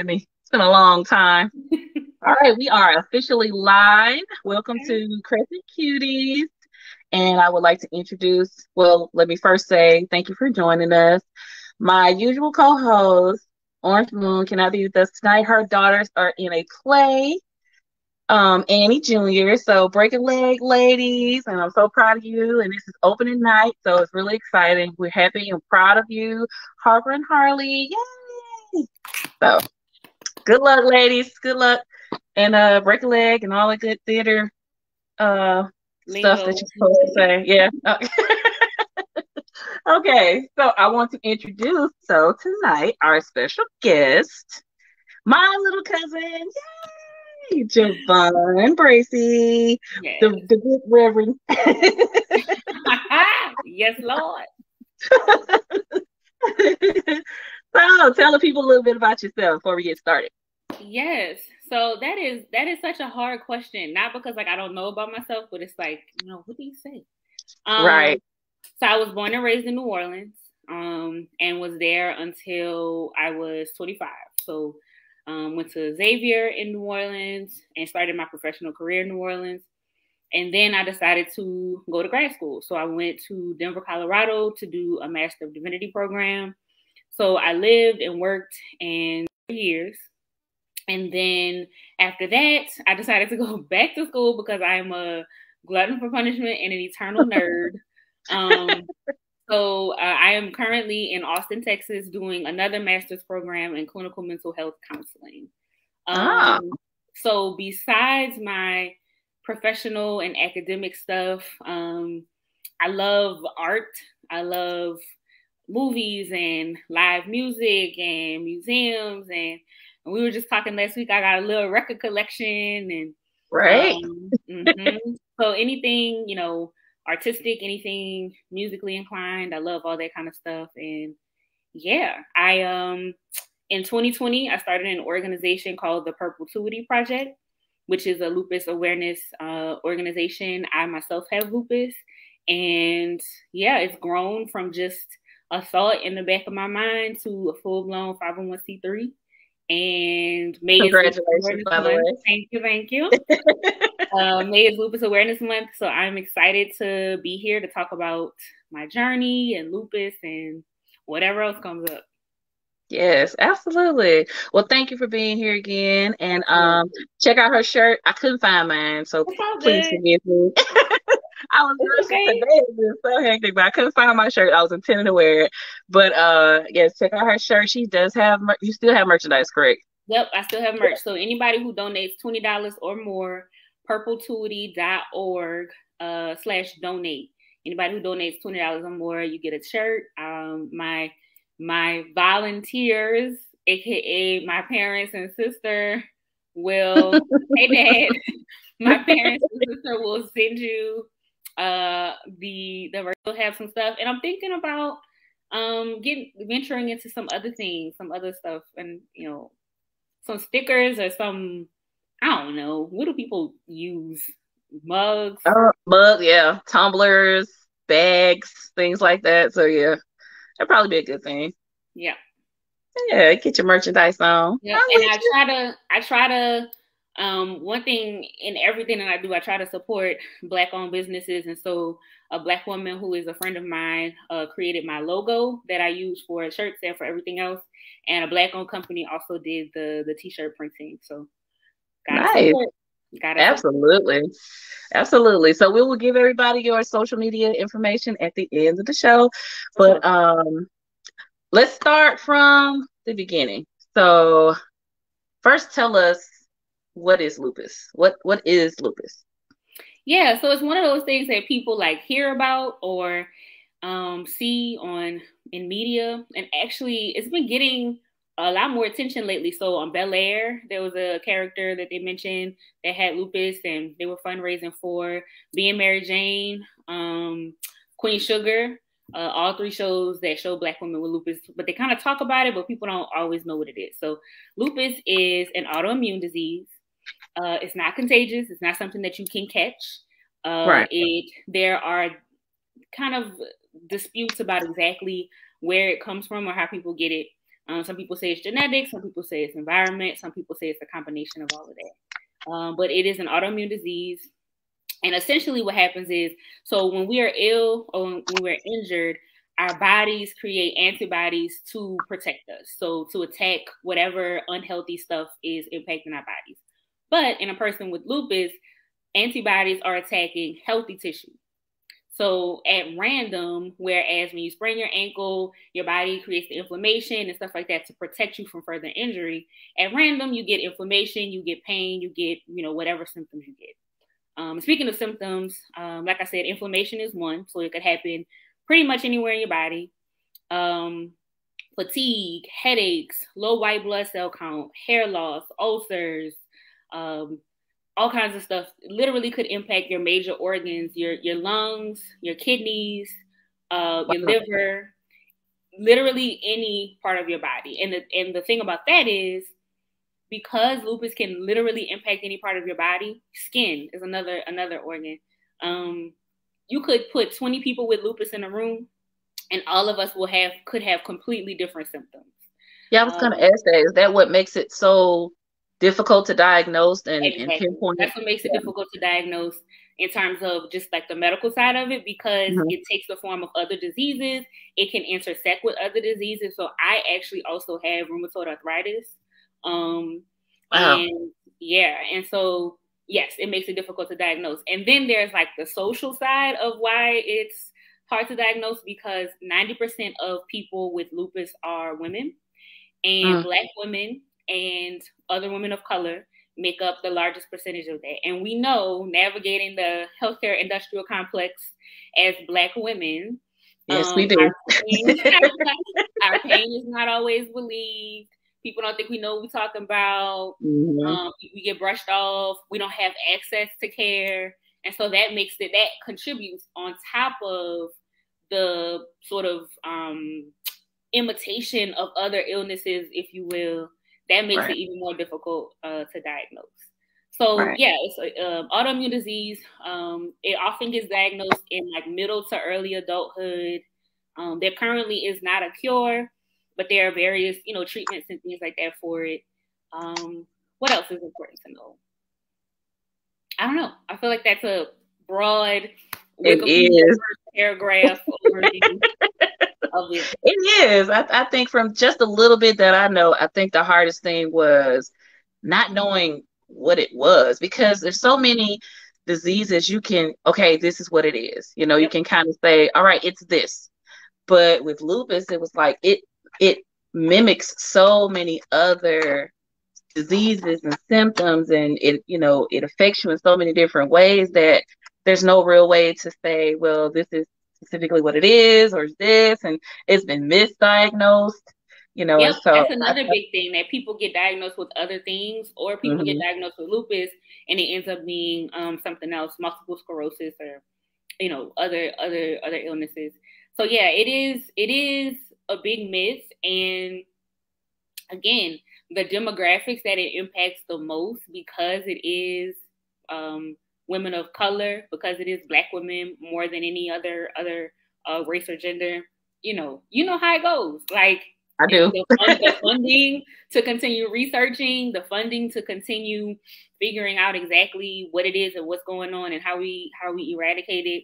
me. It's been a long time. All right, we are officially live. Welcome Okay. to Crescent Cuties. And I would like to introduce, well, let me first say thank you for joining us. My usual co-host, Orange Moon, cannot be with us tonight. Her daughters are in a play, Annie Jr. So break a leg, ladies, and I'm so proud of you. And this is opening night, so it's really exciting. We're happy and proud of you, Harper and Harley. Yay! So good luck, ladies. Good luck. And break a leg and all the good theater uh stuff that Lingo. you're supposed to say. Yeah. Okay. So I want to introduce tonight our special guest, my little cousin, yay, Javon Bracy, Yes. the good reverend. Yes, Lord. So tell the people a little bit about yourself before we get started. Yes. So that is such a hard question. Not because like I don't know about myself, but it's like, what do you say? Um, Right. so I was born and raised in New Orleans, and was there until I was 25. So went to Xavier in New Orleans and started my professional career in New Orleans. And then I decided to go to grad school. So I went to Denver, Colorado to do a Master of Divinity program. So I lived and worked in years. And then after that, I decided to go back to school because I am a glutton for punishment and an eternal nerd. Um, I am currently in Austin, Texas, doing another master's program in clinical mental health counseling. Ah, Um, so besides my professional and academic stuff, I love art. I love movies and live music and museums and we were just talking last week. I got a little record collection and right. so anything, artistic, anything musically inclined. I love all that kind of stuff. And yeah, I in 2020 I started an organization called the Perpetuity Project, which is a lupus awareness organization. I myself have lupus, and yeah, it's grown from just a thought in the back of my mind to a full blown 501c3. And May is Lupus Congratulations, Awareness by the Month. way. Thank you, thank you. May is Lupus Awareness Month, so I'm excited to be here to talk about my journey and lupus and whatever else comes up. Yes, absolutely. Well, thank you for being here again. And Absolutely. check out her shirt. I couldn't find mine, so It's all please good. forgive me. I was It's rushing okay. today. It was so hectic, but I couldn't find my shirt. I was intending to wear it. But yes, check out her shirt. She does have you still have merchandise, correct? Yep, I still have merch. So anybody who donates $20 or more, purpletuity.org /donate. Anybody who donates $20 or more, you get a shirt. My volunteers, aka my parents and sister, will hey dad, my parents and sister will send you they'll have some stuff. And I'm thinking about getting venturing into some other things, some other stuff, and some stickers or some, I don't know. What do people use? Mugs? But yeah, tumblers, bags, things like that. So yeah, that'd probably be a good thing. Yeah. Yeah, get your merchandise on. Yep. I'm And with you. I try to, one thing in everything that I do, I try to support Black owned businesses. And so a Black woman who is a friend of mine created my logo that I use for shirts and for everything else. And a Black owned company also did the t-shirt printing. So gotta Nice. support. Gotta support. Absolutely. Absolutely. So we will give everybody your social media information at the end of the show. For But sure. let's start from the beginning. So first tell us what is lupus? What is lupus? Yeah, so it's one of those things that people like hear about or see on in media, and actually, it's been getting a lot more attention lately. So on Bel Air, there was a character that they mentioned that had lupus, and they were fundraising for Being Mary Jane, Queen Sugar. All three shows that show Black women with lupus, but they kind of talk about it, but people don't always know what it is. So, lupus is an autoimmune disease. It's not contagious. It's not something that you can catch. Right. There are kind of disputes about exactly where it comes from or how people get it. Some people say it's genetics, some people say it's environment, some people say it's a combination of all of that. But it is an autoimmune disease. And essentially what happens is, so when we are ill or when we're injured, our bodies create antibodies to protect us. So to attack whatever unhealthy stuff is impacting our bodies. But in a person with lupus, antibodies are attacking healthy tissue. So at random, whereas when you sprain your ankle, your body creates the inflammation and stuff like that to protect you from further injury. At random, you get inflammation, you get pain, you get, whatever symptoms you get. Speaking of symptoms, like I said, inflammation is one. So it could happen pretty much anywhere in your body. Fatigue, headaches, low white blood cell count, hair loss, ulcers, all kinds of stuff literally could impact your major organs, your lungs, your kidneys, your liver, literally any part of your body. And the thing about that is, because lupus can literally impact any part of your body, skin is another organ. You could put 20 people with lupus in a room, and all of us could have completely different symptoms. Yeah, I was going to ask that. Is that what makes it so difficult to diagnose and pinpoint? That's what makes it difficult to diagnose in terms of just like the medical side of it, because it takes the form of other diseases. It can intersect with other diseases. So I actually also have rheumatoid arthritis. And so yes, it makes it difficult to diagnose. And then there's like the social side of why it's hard to diagnose, because 90% of people with lupus are women, and Black women and other women of color make up the largest percentage of that. And we know, navigating the healthcare industrial complex as Black women, yes, we do. Our pain is not always believed. People don't think we know what we're talking about. We get brushed off. We don't have access to care. And so that contributes on top of the sort of imitation of other illnesses, if you will, that makes it even more difficult to diagnose. So it's autoimmune disease. It often gets diagnosed in like middle to early adulthood. There currently is not a cure, but there are various, treatments and things like that for it. What else is important to know? I don't know. I feel like that's a broad paragraph overview of it. It is. I think from just a little bit that I know, I think the hardest thing was not knowing what it was, because there's so many diseases you can, this is what it is. You can kind of say, all right, it's this. But with lupus, it was like it mimics so many other diseases and symptoms, and it affects you in so many different ways that there's no real way to say, well, this is specifically what it is, or this, and it's been misdiagnosed. And so that's another big thing, that people get diagnosed with other things, or people get diagnosed with lupus and it ends up being something else, multiple sclerosis, or other illnesses. So yeah, it is a big myth. And again, the demographics that it impacts the most, because it is women of color, because it is Black women more than any other race or gender, you know how it goes. Like, I do. The funding to continue researching, the funding to continue figuring out exactly what it is and what's going on and how we eradicate it.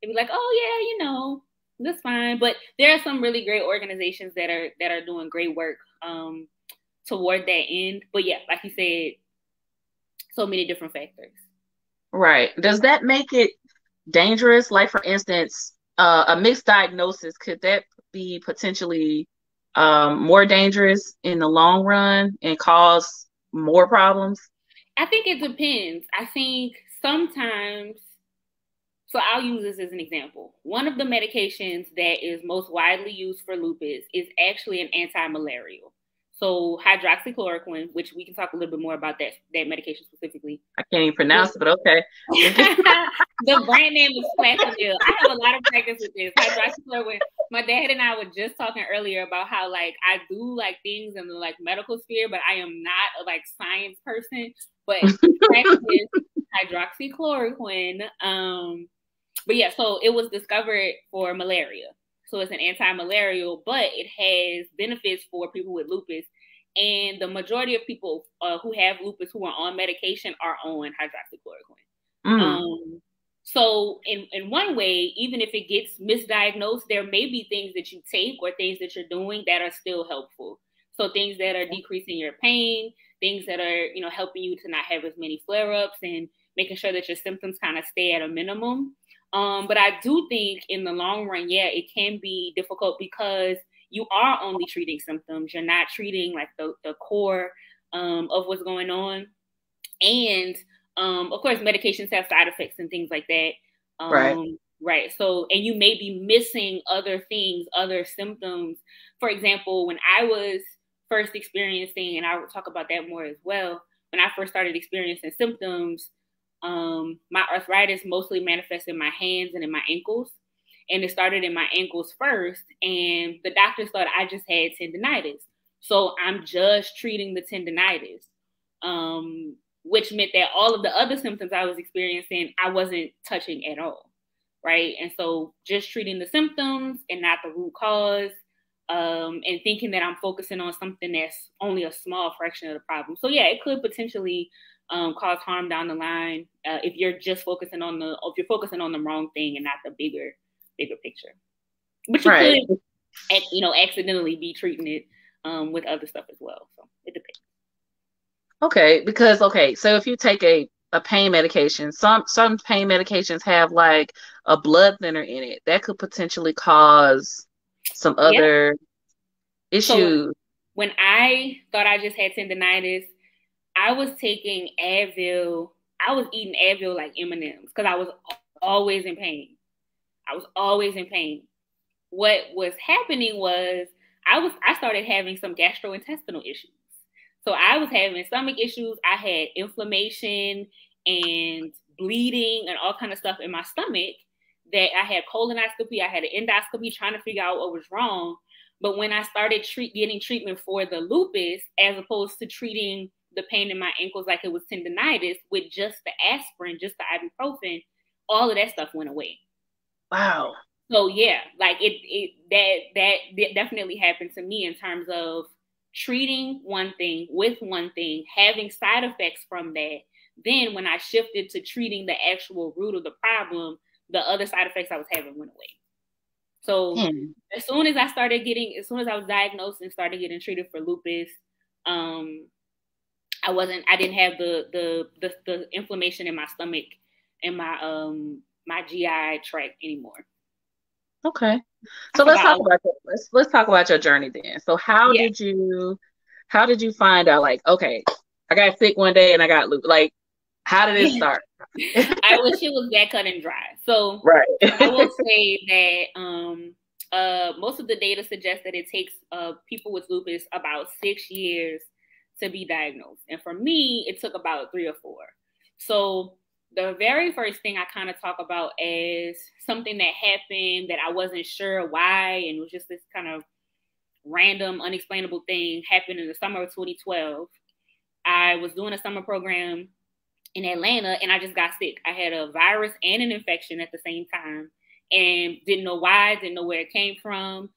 It'd be like, oh yeah, that's fine. But there are some really great organizations that are doing great work toward that end. But yeah, like you said, so many different factors. Right. Does that make it dangerous? Like, for instance, a mixed diagnosis, could that be potentially more dangerous in the long run and cause more problems? I think it depends. I think sometimes, so I'll use this as an example. One of the medications that is most widely used for lupus is actually an anti-malarial. So hydroxychloroquine, which we can talk a little bit more about that medication specifically. I can't even pronounce it, but okay. The brand name is Plaquenil. I have a lot of practice with this. Hydroxychloroquine. My dad and I were just talking earlier about how, like, I do like things in the like medical sphere, but I am not a like science person. But practice hydroxychloroquine. But yeah, so it was discovered for malaria. So it's an anti-malarial, but it has benefits for people with lupus. And the majority of people who have lupus who are on medication are on hydroxychloroquine. So in one way, even if it gets misdiagnosed, there may be things that you take or things that you're doing that are still helpful. So things that are decreasing your pain, things that are, helping you to not have as many flare-ups and making sure that your symptoms kind of stay at a minimum. But I do think in the long run, it can be difficult because you are only treating symptoms. You're not treating like the core of what's going on. And of course, medications have side effects and things like that. Right. So, and you may be missing other things, other symptoms. For example, when I was first experiencing, and I will talk about that more as well, when I first started experiencing symptoms, my arthritis mostly manifests in my hands and in my ankles. And it started in my ankles first. And the doctors thought I just had tendinitis. So I'm just treating the tendinitis, which meant that all of the other symptoms I was experiencing, I wasn't touching at all. Right. And so just treating the symptoms and not the root cause, and thinking that I'm focusing on something that's only a small fraction of the problem. So it could potentially cause harm down the line if you're just focusing on the wrong thing and not the bigger picture. But you could, accidentally be treating it with other stuff as well. So it depends. Okay, because so if you take a pain medication, some pain medications have like a blood thinner in it that could potentially cause some other issues. So when I thought I just had tendinitis, I was taking Advil. I was eating Advil like M&Ms because I was always in pain. What was happening was I started having some gastrointestinal issues. So I was having stomach issues. I had inflammation and bleeding and all kind of stuff in my stomach that I had colonoscopy. I had an endoscopy trying to figure out what was wrong. But when I started getting treatment for the lupus, as opposed to treating the pain in my ankles like it was tendinitis with just the aspirin, just the ibuprofen, all of that stuff went away. Wow. So like that definitely happened to me in terms of treating one thing with one thing, having side effects from that. Then when I shifted to treating the actual root of the problem, the other side effects I was having went away. So as soon as I was diagnosed and started getting treated for lupus, I didn't have the inflammation in my stomach and my GI tract anymore. Okay. So let's talk about your journey then. So how did you find out, like, okay, I got sick one day and I got lupus? Like, how did it start? I wish it was that cut and dry. So I will say that most of the data suggests that it takes people with lupus about 6 years to be diagnosed. And for me, it took about 3 or 4. So the very first thing I kind of talk about is something that happened that I wasn't sure why, and it was just this kind of random, unexplainable thing happened in the summer of 2012. I was doing a summer program in Atlanta, and I just got sick. I had a virus and an infection at the same time, and didn't know why, didn't know where it came from.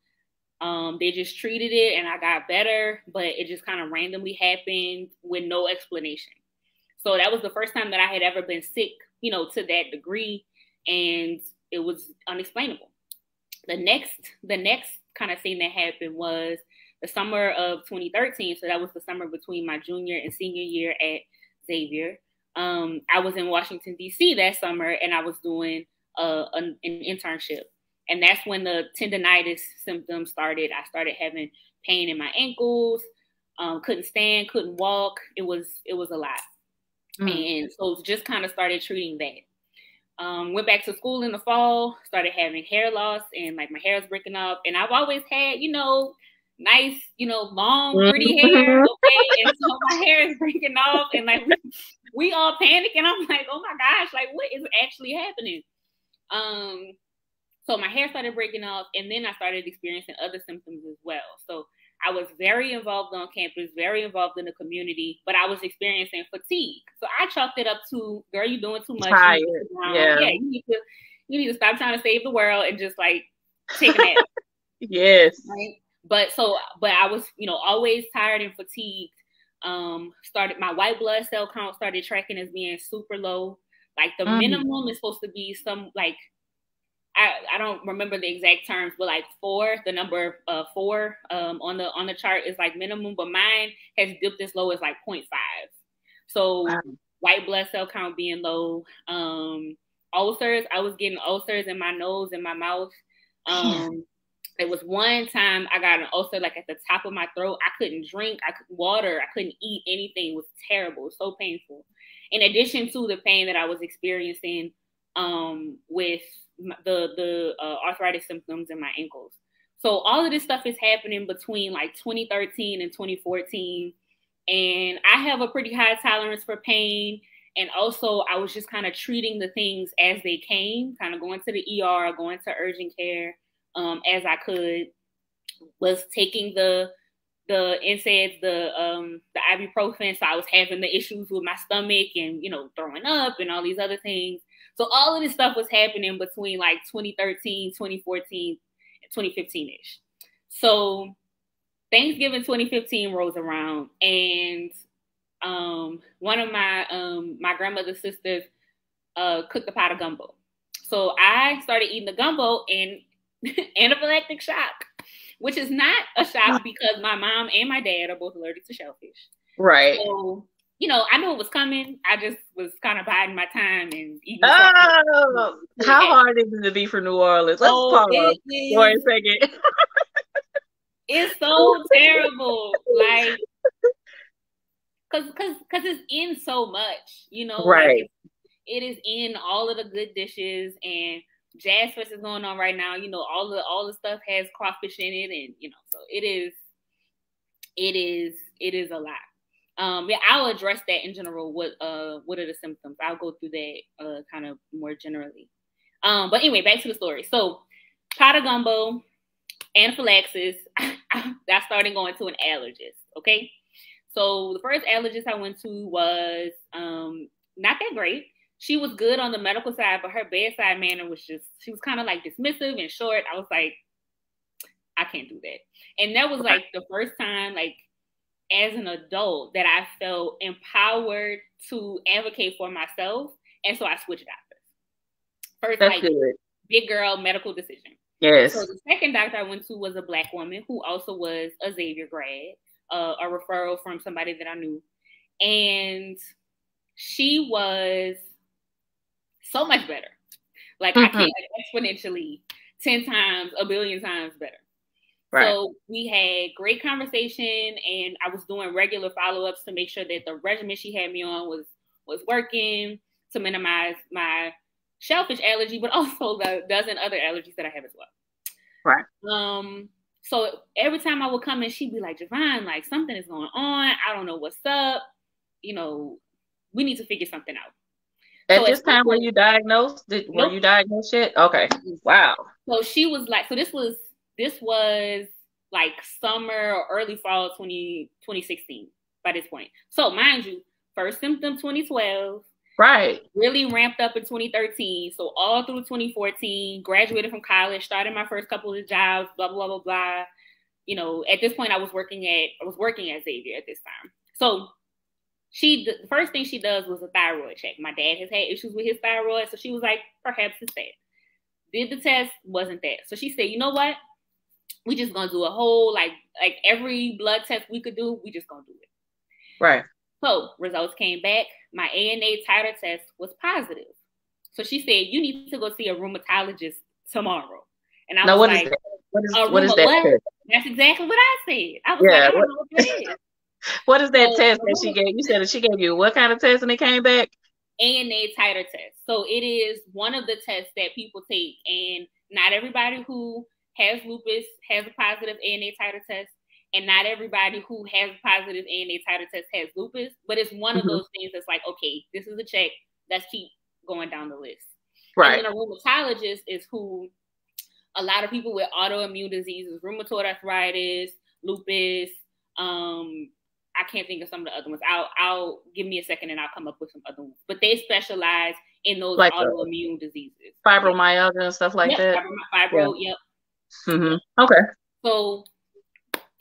They just treated it, and I got better, but it just kind of randomly happened with no explanation. So that was the first time that I had ever been sick, to that degree, and it was unexplainable. The next kind of thing that happened was the summer of 2013. So that was the summer between my junior and senior year at Xavier. I was in Washington, D.C. that summer, and I was doing an internship. And that's when the tendinitis symptoms started. I started having pain in my ankles, couldn't stand, couldn't walk. It was a lot. And so just kind of started treating that. Went back to school in the fall, started having hair loss, and like my hair was breaking off. And I've always had, nice, long, pretty hair. Okay. And so my hair is breaking off, and like we all panic, and I'm like, oh my gosh, like what is actually happening? So my hair started breaking off, and then I started experiencing other symptoms as well. So I was very involved on campus, very involved in the community, but I was experiencing fatigue. So I chalked it up to, girl, you're doing too much. Tired. You need to stop trying to save the world and just like take a nap. Yes. Right. But I was, always tired and fatigued. Started my white blood cell count started tracking as being super low. Like the minimum is supposed to be some like I don't remember the exact terms, but like 4, the number 4 on the chart is like minimum, but mine has dipped as low as like 0.5. So white blood cell count being low. Ulcers, I was getting ulcers in my nose and my mouth. There was one time I got an ulcer like at the top of my throat. I couldn't drink water. I couldn't eat anything. It was terrible. It was so painful. In addition to the pain that I was experiencing with the arthritis symptoms in my ankles. So all of this stuff is happening between like 2013 and 2014. And I have a pretty high tolerance for pain. And also I was just kind of treating the things as they came, kind of going to the ER, going to urgent care as I could, was taking the NSAIDs, the ibuprofen. So I was having the issues with my stomach and, throwing up and all these other things. So all of this stuff was happening between like 2013, 2014, and 2015-ish. So Thanksgiving 2015 rolls around, and one of my grandmother's sisters cooked a pot of gumbo. So I started eating the gumbo and anaphylactic shock, which is not a shock because my mom and my dad are both allergic to shellfish. Right. So, I knew it was coming. I just was kind of biding my time and eating. Oh, how hard is it to be from New Orleans? Let's pause for a second. It's so terrible. Like, cause it's in so much, Right. Like it is in all of the good dishes, and Jazz Fest is going on right now. All the stuff has crawfish in it, and so it is a lot. Yeah, I'll address that in general. What are the symptoms? I'll go through that kind of more generally. But anyway, back to the story. So, pot of gumbo, anaphylaxis. I started going to an allergist. Okay, so the first allergist I went to was not that great. She was good on the medical side, but her bedside manner was she was kind of like dismissive and short. I was like, I can't do that. And that was like the first time, like, as an adult, that I felt empowered to advocate for myself. And so I switched doctors. First, that's like good. Big girl medical decision. Yes. So the second doctor I went to was a Black woman who also was a Xavier grad, a referral from somebody that I knew. And she was so much better. Like, I can't exponentially 10 times, a billion times better. Right. So we had great conversation, and I was doing regular follow-ups to make sure that the regimen she had me on was working to minimize my shellfish allergy, but also the dozen other allergies that I have as well. Right. So every time I would come in, she'd be like, Javon, like, something is going on. I don't know what's up. We need to figure something out. At this time, were you diagnosed? Were you diagnosed yet? Okay. Wow. So she was like, this was like summer or early fall 2016 by this point. So mind you, first symptom 2012. Right. Really ramped up in 2013. So all through 2014, graduated from college, started my first couple of jobs, blah, blah, blah, blah. At this point I was working at Xavier at this time. So the first thing she does was a thyroid check. My dad has had issues with his thyroid. So she was like, perhaps it's that. Did the test, wasn't that. So she said, you know what? We just gonna do a whole, like every blood test we could do, we just gonna do it. Right. So results came back. My ANA titer test was positive. So she said, you need to go see a rheumatologist tomorrow. And I was like, what is that? That's exactly what I said. I was like, I don't know what that is. What is that test that she gave? You said that she gave you what kind of test and it came back? ANA titer test. So it is one of the tests that people take, and not everybody who has lupus has a positive ANA titer test, and not everybody who has a positive ANA titer test has lupus, but it's one of those things that's like, okay, this is a check. Let's keep going down the list. Right. And then a rheumatologist is who a lot of people with autoimmune diseases, rheumatoid arthritis, lupus, I can't think of some of the other ones. I'll give me a second and I'll come up with some other ones. But they specialize in those like autoimmune diseases. Fibromyalgia and stuff like that. Fibro, yep. Mm-hmm. Okay. So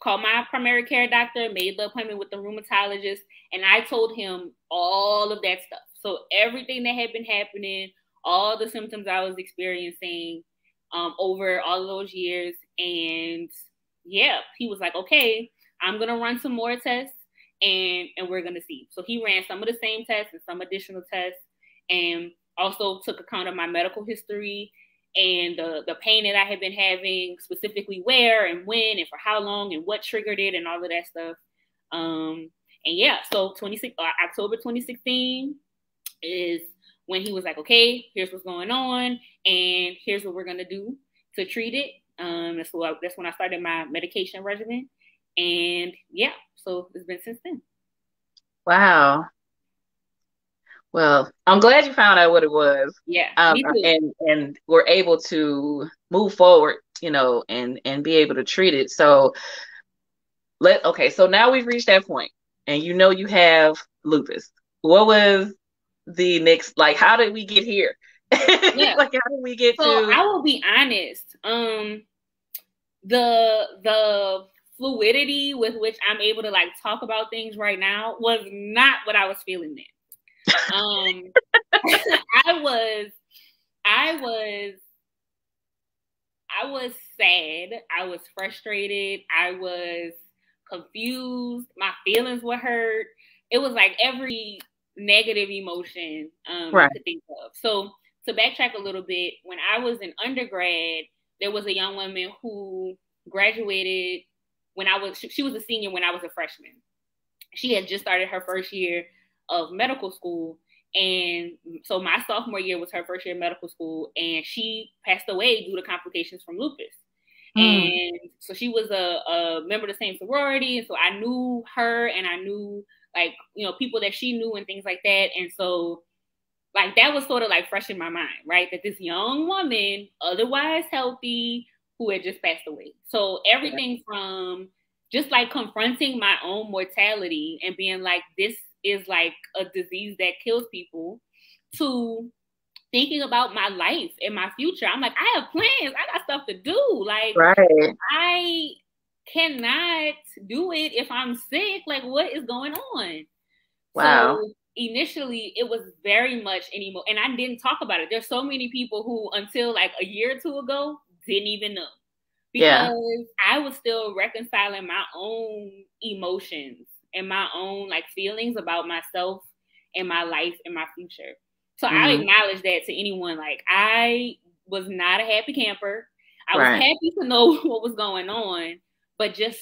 called my primary care doctor, made the appointment with the rheumatologist, and I told him all of that stuff. So everything that had been happening, all the symptoms I was experiencing over all of those years. And yeah, he was like, okay, I'm going to run some more tests and we're going to see. So he ran some of the same tests and some additional tests, and also took account of my medical history and the pain that I had been having, specifically where and when and for how long and what triggered it and all of that stuff. And yeah, so October 2016 is when he was like, okay, here's what's going on and here's what we're going to do to treat it. That's when I started my medication regimen. And yeah, so it's been since then. Wow. Well, I'm glad you found out what it was. Yeah, me too. And were able to move forward, and be able to treat it. So so now we've reached that point, and you have lupus. What was the next, like, how did we get here? Yeah. Like, how did we get to? I will be honest. The fluidity with which I'm able to like talk about things right now was not what I was feeling then. I was sad. I was frustrated. I was confused. My feelings were hurt. It was like every negative emotion right. you could think of. So to backtrack a little bit, when I was in undergrad, there was a young woman who graduated she was a senior when I was a freshman. She had just started her first year of medical school. And so my sophomore year was her first year of medical school, and she passed away due to complications from lupus. And so she was a member of the same sorority. And so I knew her, and I knew people that she knew and things like that. And so like that was sort of like fresh in my mind, right? That this young woman, otherwise healthy, who had just passed away. So everything from just like confronting my own mortality and being like, this is like a disease that kills people, to thinking about my life and my future. I'm like, I have plans. I got stuff to do. Like, right. I cannot do it if I'm sick. Like, what is going on? Wow. So initially it was very much anymore. And I didn't talk about it. There's so many people who until like a year or two ago didn't even know, because I was still reconciling my own emotions and my own like feelings about myself and my life and my future. So I acknowledge that to anyone. Like, I was not a happy camper. I was happy to know what was going on, but just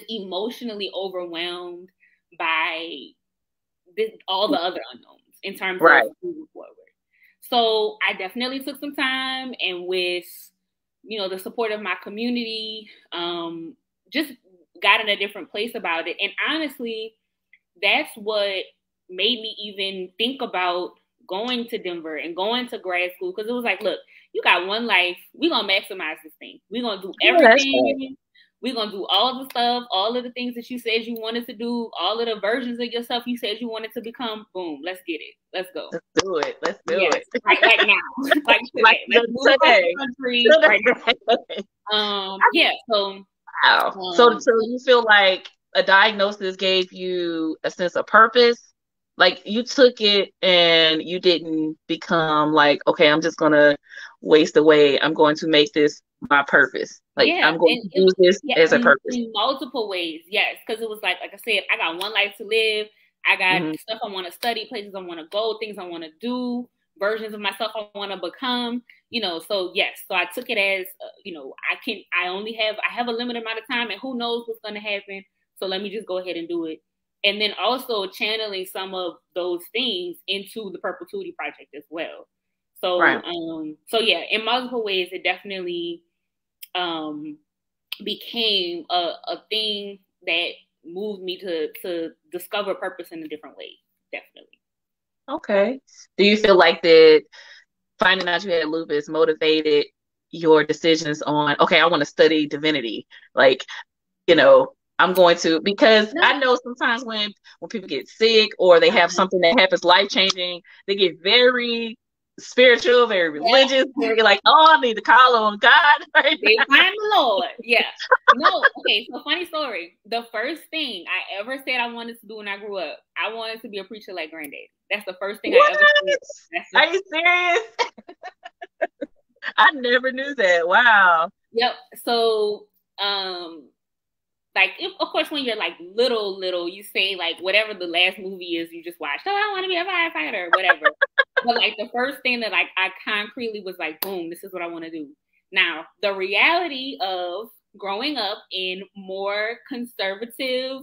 emotionally overwhelmed by all the other unknowns in terms of moving forward. So I definitely took some time, and with, the support of my community, just got in a different place about it. And honestly, that's what made me even think about going to Denver and going to grad school. Because it was like, look, you got one life. We're going to maximize this thing. We're going to do everything. We're going to do all the stuff, all of the things that you said you wanted to do, all of the versions of yourself you said you wanted to become. Boom, let's get it. Let's go. Let's do it. Let's do it. Like now. Like today. Like let's move across the country. Right now. Yeah, so. Wow. So you feel like a diagnosis gave you a sense of purpose? Like, you took it and you didn't become like, okay, I'm just going to waste away. I'm going to make this my purpose. Like, I'm going to use this as a purpose. In multiple ways, yes. Because it was like I said, I got one life to live. I got stuff I want to study, places I want to go, things I want to do, versions of myself I want to become. So yes. So I took it as, I have a limited amount of time, and who knows what's going to happen. So let me just go ahead and do it. And then also channeling some of those things into the Perpetuity Project as well. So, so yeah, in multiple ways, it definitely became a thing that moved me to discover purpose in a different way. Definitely. Okay. Do you feel like that finding out you had lupus motivated your decisions on, okay, I want to study divinity? Like, I'm going to, because I know sometimes when people get sick or they have something that happens life-changing, they get very spiritual, very religious, very like, oh, I need to call on God right They now. find the Lord. Yeah. No, okay, so funny story. The first thing I ever said I wanted to do when I grew up, I wanted to be a preacher like Granddaddy. That's the first thing I ever said. Are you serious? I never knew that. Wow. Yep. So, like, of course, when you're like little, you say like whatever the last movie is you just watched. Oh, I want to be a firefighter, whatever. But like the first thing that like I concretely was like, boom, this is what I want to do. Now, the reality of growing up in more conservative,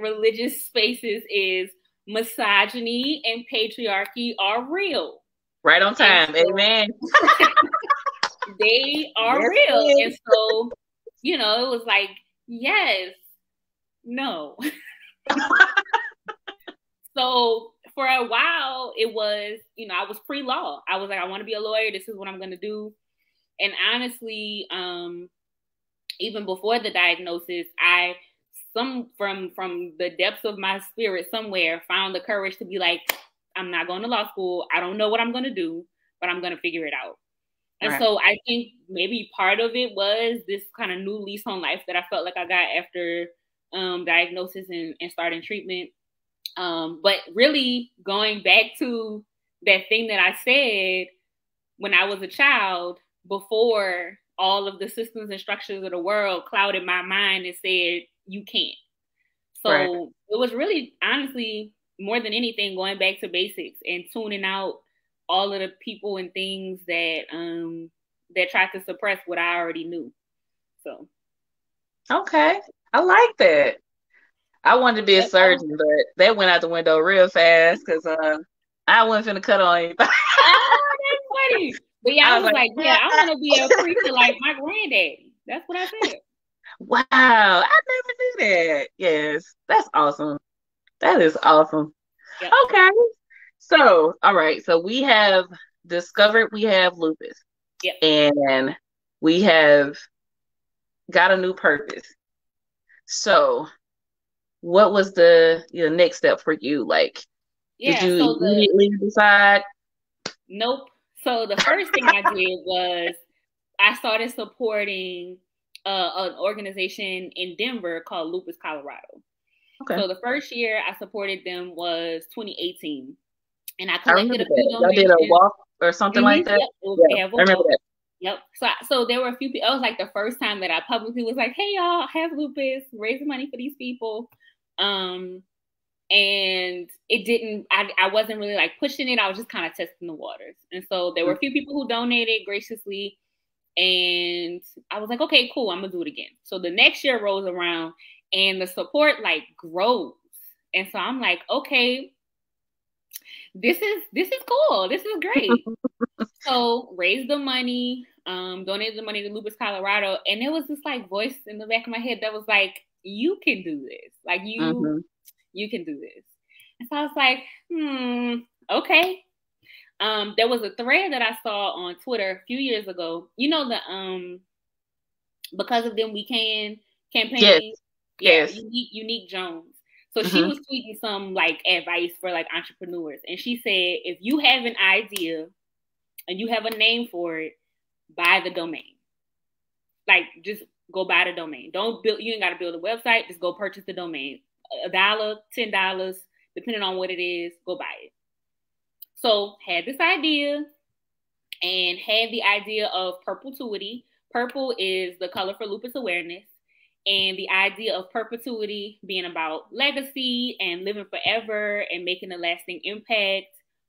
religious spaces is misogyny and patriarchy are real. Right on time. So, amen. They are real. And so, you know, it was like, yes, no. So for a while, it was, you know, I was pre-law. I was like, I want to be a lawyer. This is what I'm going to do. And honestly, even before the diagnosis, from the depths of my spirit somewhere found the courage to be like, I'm not going to law school. I don't know what I'm going to do, but I'm going to figure it out. And so I think maybe part of it was this kind of new lease on life that I felt like I got after diagnosis and starting treatment. But really going back to that thing that I said when I was a child, before all of the systems and structures of the world clouded my mind and said, you can't. So it was really, honestly, more than anything, going back to basics and tuning out all of the people and things that that tried to suppress what I already knew. So, okay, I like that. I wanted to be a surgeon, but that went out the window real fast because I wasn't finna cut on anybody. Oh, that's funny. But yeah, I was like, yeah, I want to be a preacher like my granddaddy. That's what I said. Wow, I never knew that. Yes, that's awesome. That is awesome. Yep. Okay. So, all right. So we have discovered we have lupus. Yep. And we have got a new purpose. So, what was the next step for you? Like, did you immediately decide? Nope. So the first thing I did was I started supporting an organization in Denver called Lupus Colorado. Okay. So the first year I supported them was 2018. And I collected a few donations. Y'all did a walk or something like that? Yep. I remember that. Yep. So there were a few people. It was like the first time that I publicly was like, hey, y'all, I have lupus, raising money for these people. And it didn't, I wasn't really like pushing it. I was just kind of testing the waters. And so there were a few people who donated graciously. And I was like, okay, cool, I'm going to do it again. So the next year rolls around and the support like grows. And so I'm like, okay, this is cool. This is great. So raised the money, donated the money to Lupus Colorado. And there was this like voice in the back of my head that was like, you can do this. Like you can do this. And so I was like, okay. There was a thread that I saw on Twitter a few years ago. You know, the Because of Them We Can campaign. Yes. Unique Jones. So she was tweeting some like advice for like entrepreneurs. And she said, if you have an idea and you have a name for it, buy the domain. Like just go buy the domain. Don't build, you ain't got to build a website. Just go purchase the domain. $1, $10, depending on what it is, go buy it. So had this idea and had the idea of perpetuity. Purple is the color for lupus awareness. And the idea of perpetuity being about legacy and living forever and making a lasting impact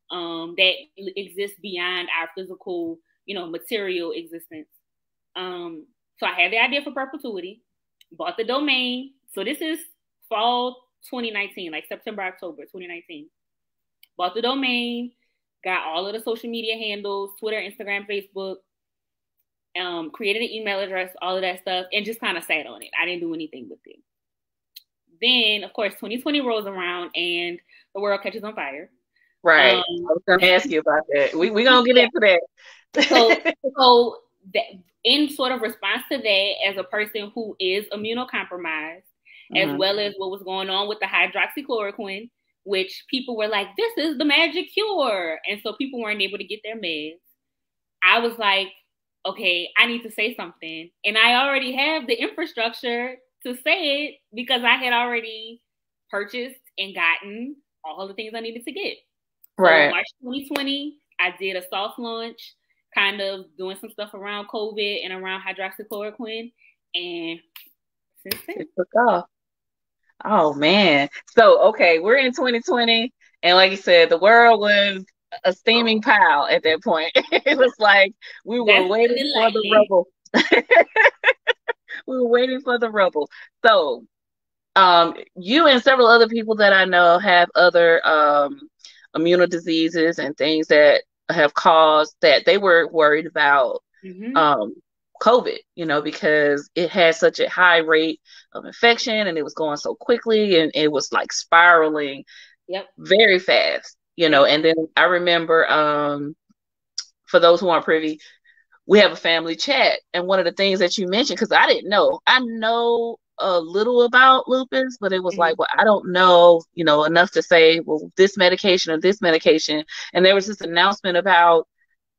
that exists beyond our physical, material existence. So I had the idea for perpetuity, bought the domain. So this is fall 2019, like September, October 2019. Bought the domain, got all of the social media handles, Twitter, Instagram, Facebook, created an email address, all of that stuff, and just kind of sat on it. I didn't do anything with it. Then, of course, 2020 rolls around and the world catches on fire. Right. I was going to ask you about that. We're going to get into that. So that, in sort of response to that, as a person who is immunocompromised, as well as what was going on with the hydroxychloroquine, which people were like, this is the magic cure. And so people weren't able to get their meds. I was like, okay, I need to say something. And I already have the infrastructure to say it because I had already purchased and gotten all the things I needed to get. Right. So March 2020, I did a soft launch, kind of doing some stuff around COVID and around hydroxychloroquine. And since then, it took off. Oh, man. So, okay, we're in 2020. And like you said, the world was a steaming pile at that point. It was like we were waiting for the rubble. We were waiting for the rubble. So, you and several other people that I know have other immunodiseases and things that have caused that they were worried about COVID, you know, because it had such a high rate of infection and it was going so quickly and it was like spiraling very fast, you know. And then I remember, for those who aren't privy, we have a family chat. And one of the things that you mentioned, because I didn't know, I know a little about lupus, but it was like, well, I don't know, you know, enough to say, well, this medication or this medication. And there was this announcement about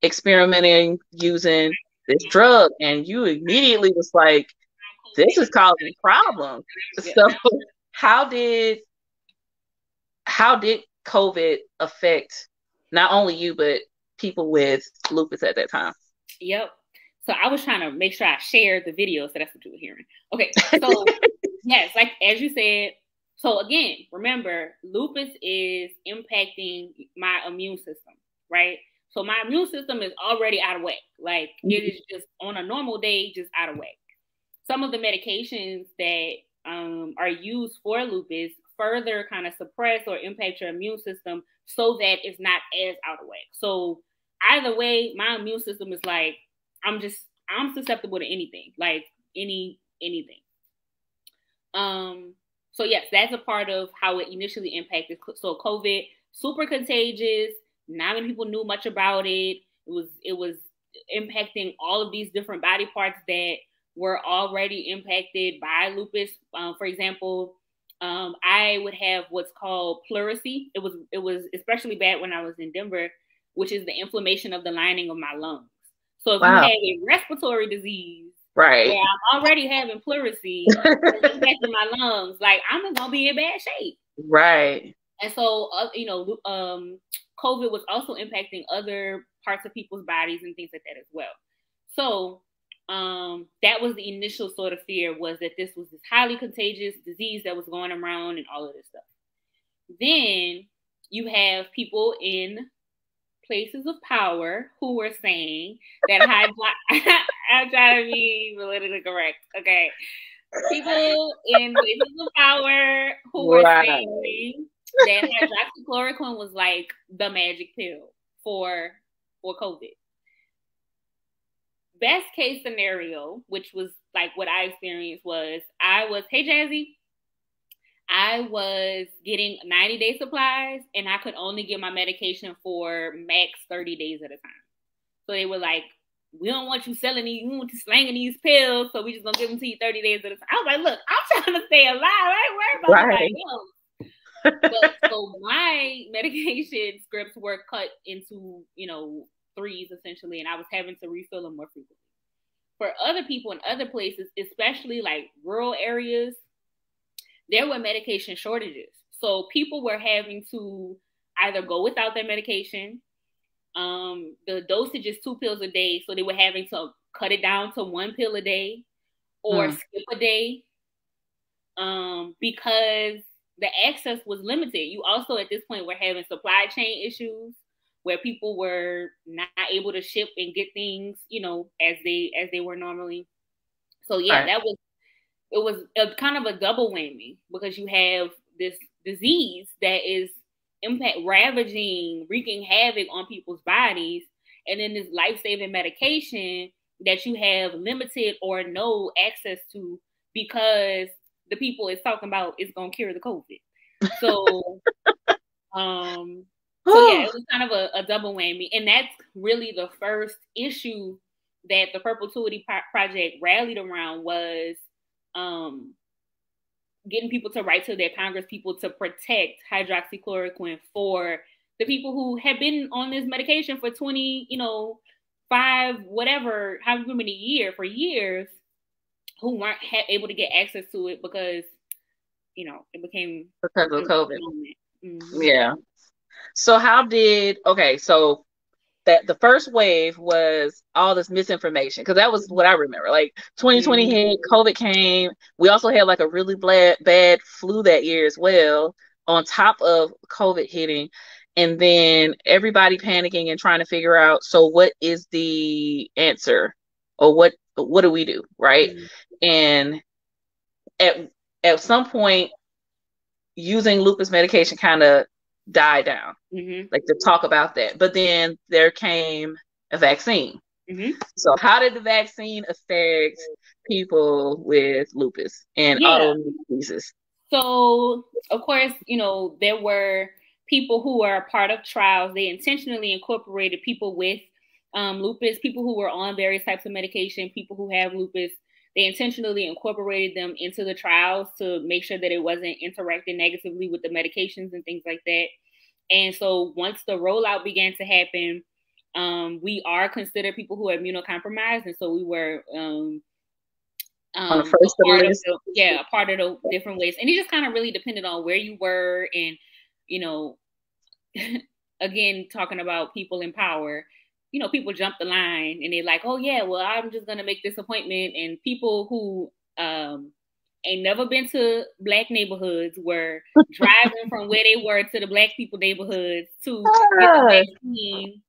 experimenting using this drug, and you immediately was like, this is causing problems. So how did COVID affect not only you, but people with lupus at that time? Yep. So I was trying to make sure I shared the video, so that's what you were hearing. Okay. So yes, like as you said, so again, remember, lupus is impacting my immune system, right? So my immune system is already out of whack. Like it is just on a normal day, just out of whack. Some of the medications that are used for lupus further kind of suppress or impact your immune system so that it's not as out of whack. So either way, my immune system is like, I'm susceptible to anything, like anything. So yes, that's a part of how it initially impacted. So COVID, super contagious. Not many people knew much about it. It was impacting all of these different body parts that were already impacted by lupus. For example, I would have what's called pleurisy. It was especially bad when I was in Denver, which is the inflammation of the lining of my lungs. So if you have a respiratory disease, right, where I'm already having pleurisy, affecting my lungs, like I'm gonna be in bad shape. Right. And so, COVID was also impacting other parts of people's bodies and things like that as well. So that was the initial sort of fear, was that this was this highly contagious disease that was going around and all of this stuff. Then you have people in places of power who were saying that I'm trying to be politically correct. Okay. People in places of power who were saying that hydroxychloroquine was like the magic pill for COVID. Best case scenario, which was like what I experienced, was hey Jazzy, I was getting 90-day supplies and I could only get my medication for max 30 days at a time. So they were like, we don't want you slanging these pills, so we just gonna give them to you 30 days at a time. I was like, look, I'm trying to stay alive. I ain't worried about anybody else. But so my medication scripts were cut into, threes essentially, and I was having to refill them more frequently. For other people in other places, especially like rural areas, there were medication shortages. So people were having to either go without their medication. The dosage is 2 pills a day, so they were having to cut it down to 1 pill a day or skip a day, because the access was limited. You also at this point were having supply chain issues where people were not able to ship and get things, as they were normally. So yeah, it was a kind of a double whammy, because you have this disease that is ravaging, wreaking havoc on people's bodies, and then this life-saving medication that you have limited or no access to because the people it's talking about is going to cure the COVID. So, yeah, it was kind of a double whammy. And that's really the first issue that the Perpetuity Project rallied around, was getting people to write to their Congress people to protect hydroxychloroquine for the people who have been on this medication for 20, five, whatever, however many years, for years, who weren't able to get access to it because, it became because of COVID. Mm-hmm. Yeah. So so that the first wave was all this misinformation, because that was what I remember. Like 2020 mm-hmm. hit, COVID came. We also had like a really bad flu that year as well, on top of COVID hitting. And then everybody panicking and trying to figure out, so what is the answer, or what do we do, right? Mm-hmm. And at some point, using lupus medication kind of died down, mm-hmm. like to talk about that. But then there came a vaccine. Mm-hmm. So how did the vaccine affect people with lupus and autoimmune diseases? So, of course, there were people who were a part of trials. They intentionally incorporated people with lupus, people who were on various types of medication, people who have lupus. They intentionally incorporated them into the trials to make sure that it wasn't interacting negatively with the medications and things like that. And so once the rollout began to happen, we are considered people who are immunocompromised. And so we were on the first a part of the different ways. And it just kind of really depended on where you were. And, again, talking about people in power, people jump the line and they're like, oh yeah, well, I'm just going to make this appointment. And people who ain't never been to Black neighborhoods were driving from where they were to the Black people neighborhoods to get the vaccine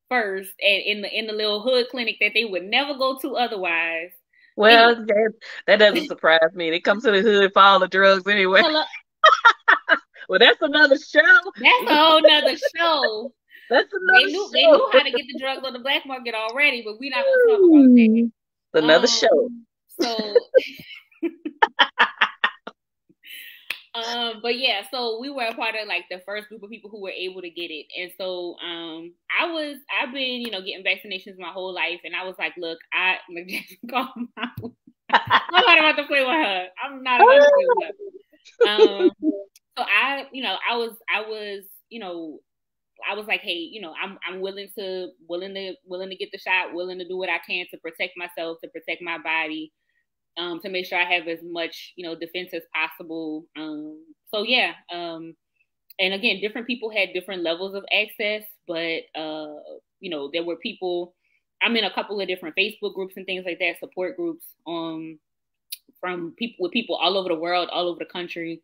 first, and in the little hood clinic that they would never go to otherwise. Well, that doesn't surprise me. They come to the hood for all the drugs anyway. Well, that's another show. That's a whole nother show. That's another show. They knew how to get the drugs on the black market already, but we're not going to talk about that. Another show. So, but yeah, so we were a part of like the first group of people who were able to get it. And so I've been, getting vaccinations my whole life. And I was like, look, I'm not about to play with her. I'm not about to play with her. So I was like, hey, I'm willing to get the shot, willing to do what I can to protect myself, to protect my body, to make sure I have as much, defense as possible. So yeah. And again, different people had different levels of access, but, there were people, I'm in a couple of different Facebook groups and things like that, support groups, from people all over the world, all over the country.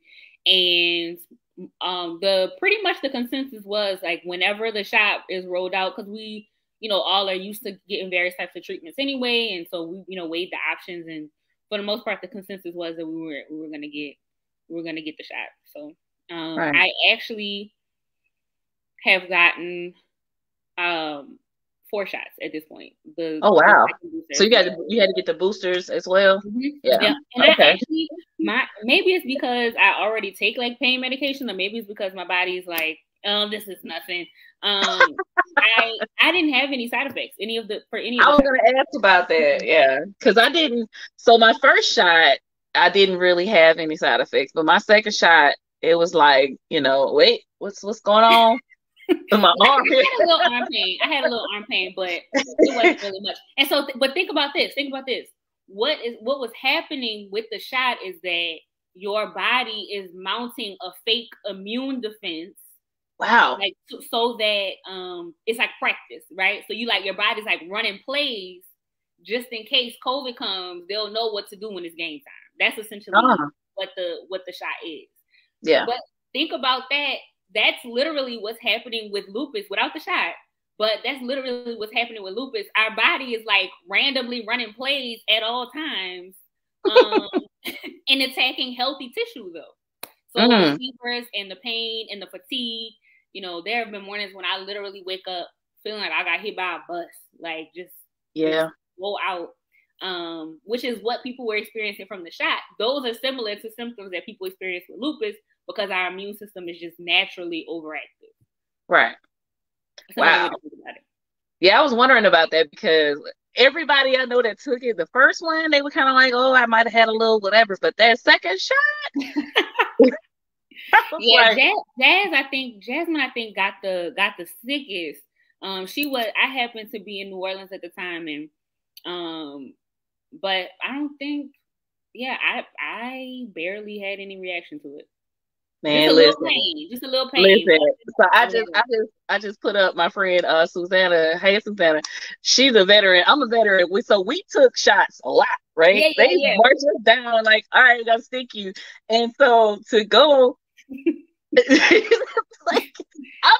And pretty much the consensus was like, whenever the shot is rolled out, because we, all are used to getting various types of treatments anyway, and so we, weighed the options, and for the most part, the consensus was that we were gonna get the shot. So right. I actually have gotten 4 shots at this point. Oh wow! So you had to get the boosters as well. Mm-hmm. Yeah. And okay. Maybe it's because I already take like pain medication, or maybe it's because my body is like, oh, this is nothing. I didn't have any side effects. I was gonna ask about that. Yeah, because I didn't. So my first shot, I didn't really have any side effects, but my second shot, it was like, wait, what's going on? In my arm. I had a little arm pain, but it wasn't really much. And so, but think about this. What was happening with the shot is that your body is mounting a fake immune defense. Wow. Like so that it's like practice, right? So your body's like running plays just in case COVID comes, they'll know what to do when it's game time. That's essentially what the shot is. Yeah. But think about that. That's literally what's happening with lupus without the shot. But that's literally what's happening with lupus. Our body is like randomly running plays at all times, and attacking healthy tissue though. So the fevers and the pain and the fatigue, there have been mornings when I literally wake up feeling like I got hit by a bus, like just blow out. Which is what people were experiencing from the shot. Those are similar to symptoms that people experience with lupus, because our immune system is just naturally overactive. Right. Wow. Yeah, I was wondering about that because everybody I know that took it, the first one, they were kind of like, oh, I might have had a little whatever. But that second shot, yeah, like, Jasmine, I think got the sickest. I happened to be in New Orleans at the time, and but I don't think, I barely had any reaction to it. Man, just a little pain. Listen, so I just put up my friend Susanna. Hey, Susanna, she's a veteran. I'm a veteran. We took shots a lot, right? They marched us down like, all right, gotta stick you. And so to go, like, I'm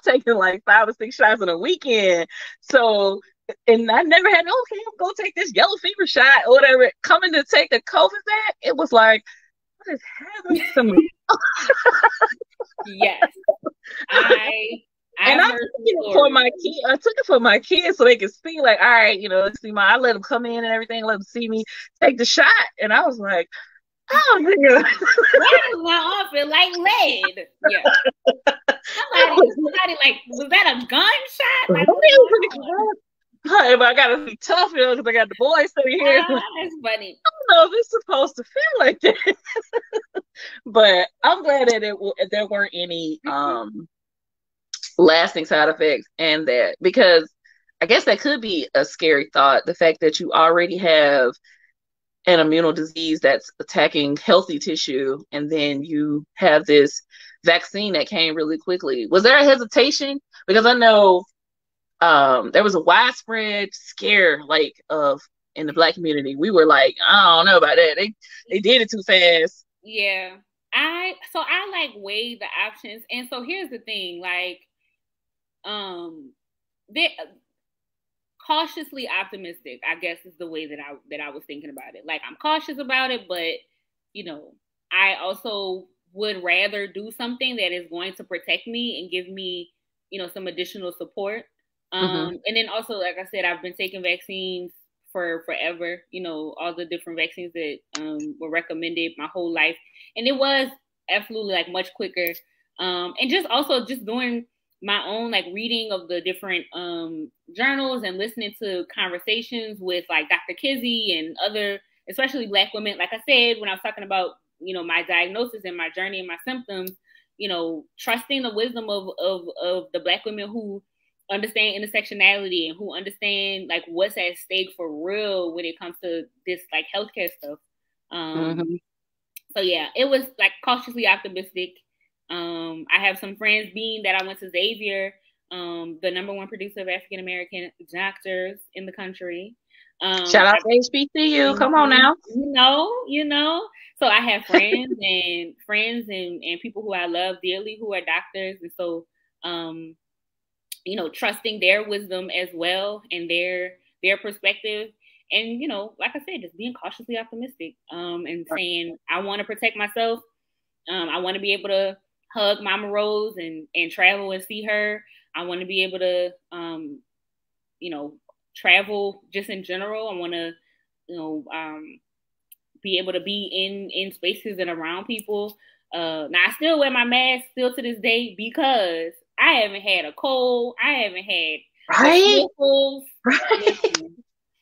taking like 5 or 6 shots in a weekend. So, and I never had, okay, I'm gonna take this yellow fever shot or whatever. Coming to take the COVID back, it was like, what is happening to me? Yes. I took it for my kids. I took it for my kids so they could see, like, all right, I let them come in and everything, let them see me take the shot. And I was like, oh, nigga. Why does my arm feel like lead? Yeah. Somebody like, was that a gunshot? Like, if I gotta be tough, because I got the boys sitting here. That's funny. I don't know if it's supposed to feel like that. But I'm glad that there weren't any lasting side effects, and that, because I guess that could be a scary thought, the fact that you already have an immunal disease that's attacking healthy tissue, and then you have this vaccine that came really quickly. Was there a hesitation? Because I know there was a widespread scare, like, in the Black community. We were like, I don't know about that. They did it too fast. Yeah. I like weighed the options. And so here's the thing, like, cautiously optimistic, I guess, is the way that I was thinking about it. Like, I'm cautious about it, but I also would rather do something that is going to protect me and give me, some additional support. And then also, like I said, I've been taking vaccines for forever, all the different vaccines that were recommended my whole life. And it was absolutely, like, much quicker. And just doing my own, like, reading of the different journals and listening to conversations with, like, Dr. Kizzy and other, especially Black women. Like I said, when I was talking about, my diagnosis and my journey and my symptoms, trusting the wisdom of the Black women who understand intersectionality and who understand, like, what's at stake for real when it comes to this, like, healthcare stuff. So yeah, it was, like, cautiously optimistic. I have some friends, being that I went to Xavier, the #1 producer of African American doctors in the country. Shout out to HBCU. Come on now. So I have friends and people who I love dearly who are doctors, and so trusting their wisdom as well and their perspective. And, like I said, just being cautiously optimistic, and saying, I want to protect myself. I want to be able to hug Mama Rose and travel and see her. I want to be able to, travel just in general. I want to, be able to be in spaces and around people. Now, I still wear my mask still to this day because I haven't had a cold. I haven't had sniffles.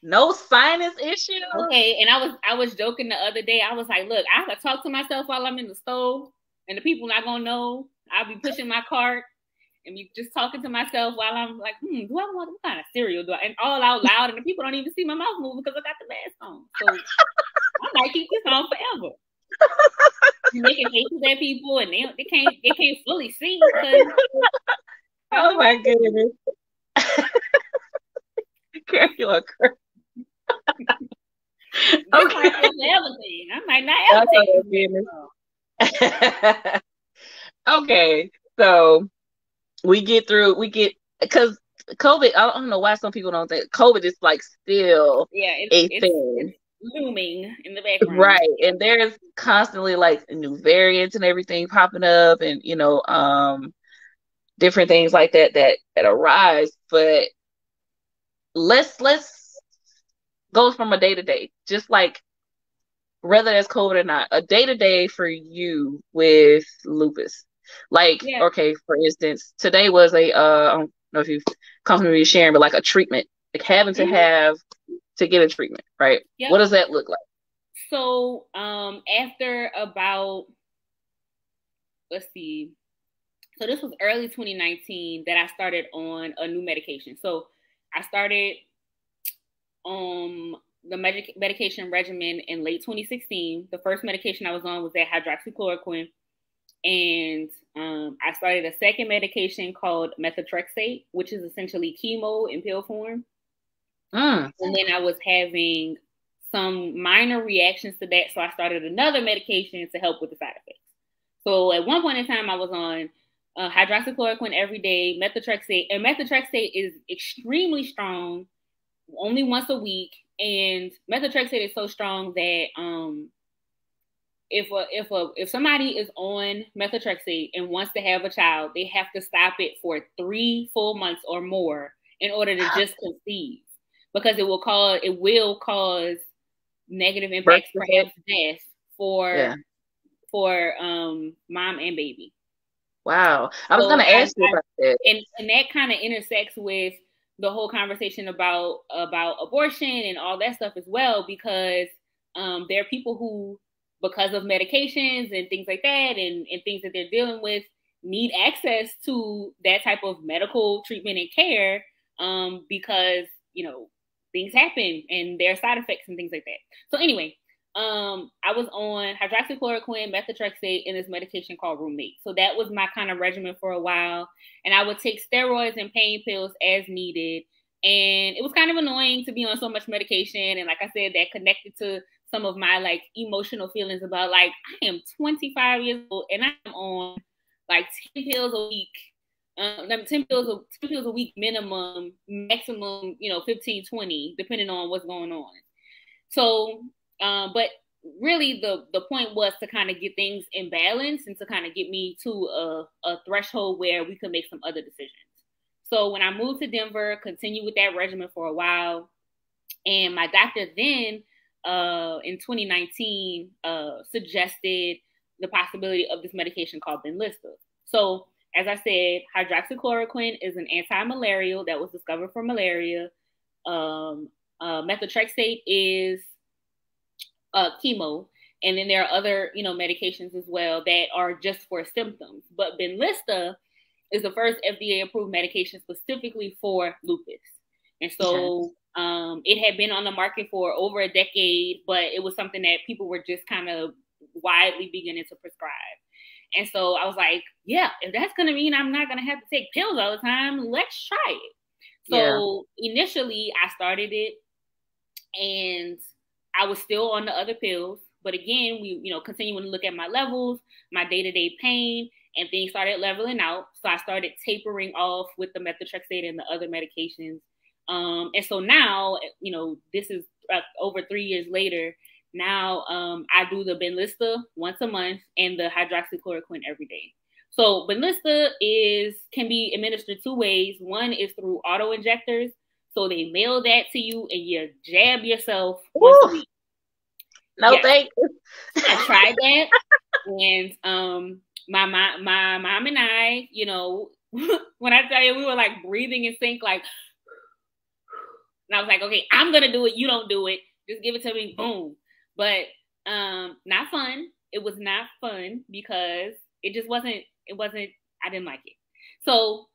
No sinus issue. Okay, and I was joking the other day. I was like, look, I have to talk to myself while I'm in the stove, and the people not gonna know. I'll be pushing my cart and be just talking to myself while I'm like, do I want, what kind of cereal do I? And all out loud, and the people don't even see my mouth moving because I got the mask on. So I might keep this on forever. Making faces at people, and they can't fully see. Oh my goodness. You are crazy. Okay. I might not ever take it. Okay, so because COVID, I don't know why some people don't think COVID is, like, still a thing. It's looming in the background. Right. And there's constantly, like, new variants and everything popping up, and different things like that arise. But let's go from a day to day, just like whether that's COVID or not, a day to day for you with lupus. Like, okay, for instance, today was I don't know if you've comfortable sharing, but like a treatment like having to have to get a treatment, right? Yep. What does that look like? So after about, let's see, so this was early 2019 that I started on a new medication. So I started the medication regimen in late 2016. The first medication I was on was that hydroxychloroquine. And I started a second medication called methotrexate, which is essentially chemo in pill form. And then I was having some minor reactions to that. So I started another medication to help with the side effects. So at one point in time, I was on hydroxychloroquine every day, methotrexate. And methotrexate is extremely strong, only once a week. And methotrexate is so strong that if somebody is on methotrexate and wants to have a child, they have to stop it for 3 full months or more in order to just conceive, because it will cause negative impacts, perhaps death for mom and baby. Wow. I was going to ask you about that. And that kind of intersects with the whole conversation about abortion and all that stuff as well, because there are people who, because of medications and things like that and things that they're dealing with, need access to that type of medical treatment and care because, you know, things happen and there are side effects and things like that. So anyway, I was on hydroxychloroquine, methotrexate, and this medication called Roommate. So that was my kind of regimen for a while. And I would take steroids and pain pills as needed. And it was kind of annoying to be on so much medication. And like I said, that connected to some of my like emotional feelings about like, I am 25 years old and I'm on like 10 pills a week. 10 pills a week minimum, maximum, 15, 20, depending on what's going on. So, but really the point was to kind of get things in balance and to kind of get me to a threshold where we could make some other decisions. So when I moved to Denver, continued with that regimen for a while. And my doctor then, in 2019, suggested the possibility of this medication called Benlysta. So as I said, hydroxychloroquine is an anti-malarial that was discovered for malaria. Methotrexate is chemo. And then there are other, medications as well that are just for symptoms. But Benlysta is the first FDA-approved medication specifically for lupus. And so it had been on the market for over a decade, but it was something that people were just kind of widely beginning to prescribe. And so I was like, yeah, if that's going to mean I'm not going to have to take pills all the time, let's try it. So initially I started it and I was still on the other pills. But again, we, continuing to look at my levels, my day-to-day pain, and things started leveling out. So I started tapering off with the methotrexate and the other medications. And so now, this is over 3 years later. Now I do the Benlysta once a month and the hydroxychloroquine every day. So Benlysta can be administered 2 ways. One is through auto injectors. So they mail that to you and you jab yourself once a week. No, thank you. I tried that. And my mom and I, when I tell you, we were like breathing in sync, like, and I was like, okay, I'm going to do it. You don't do it. Just give it to me. Boom. But not fun. It was not fun because it just wasn't, I didn't like it. So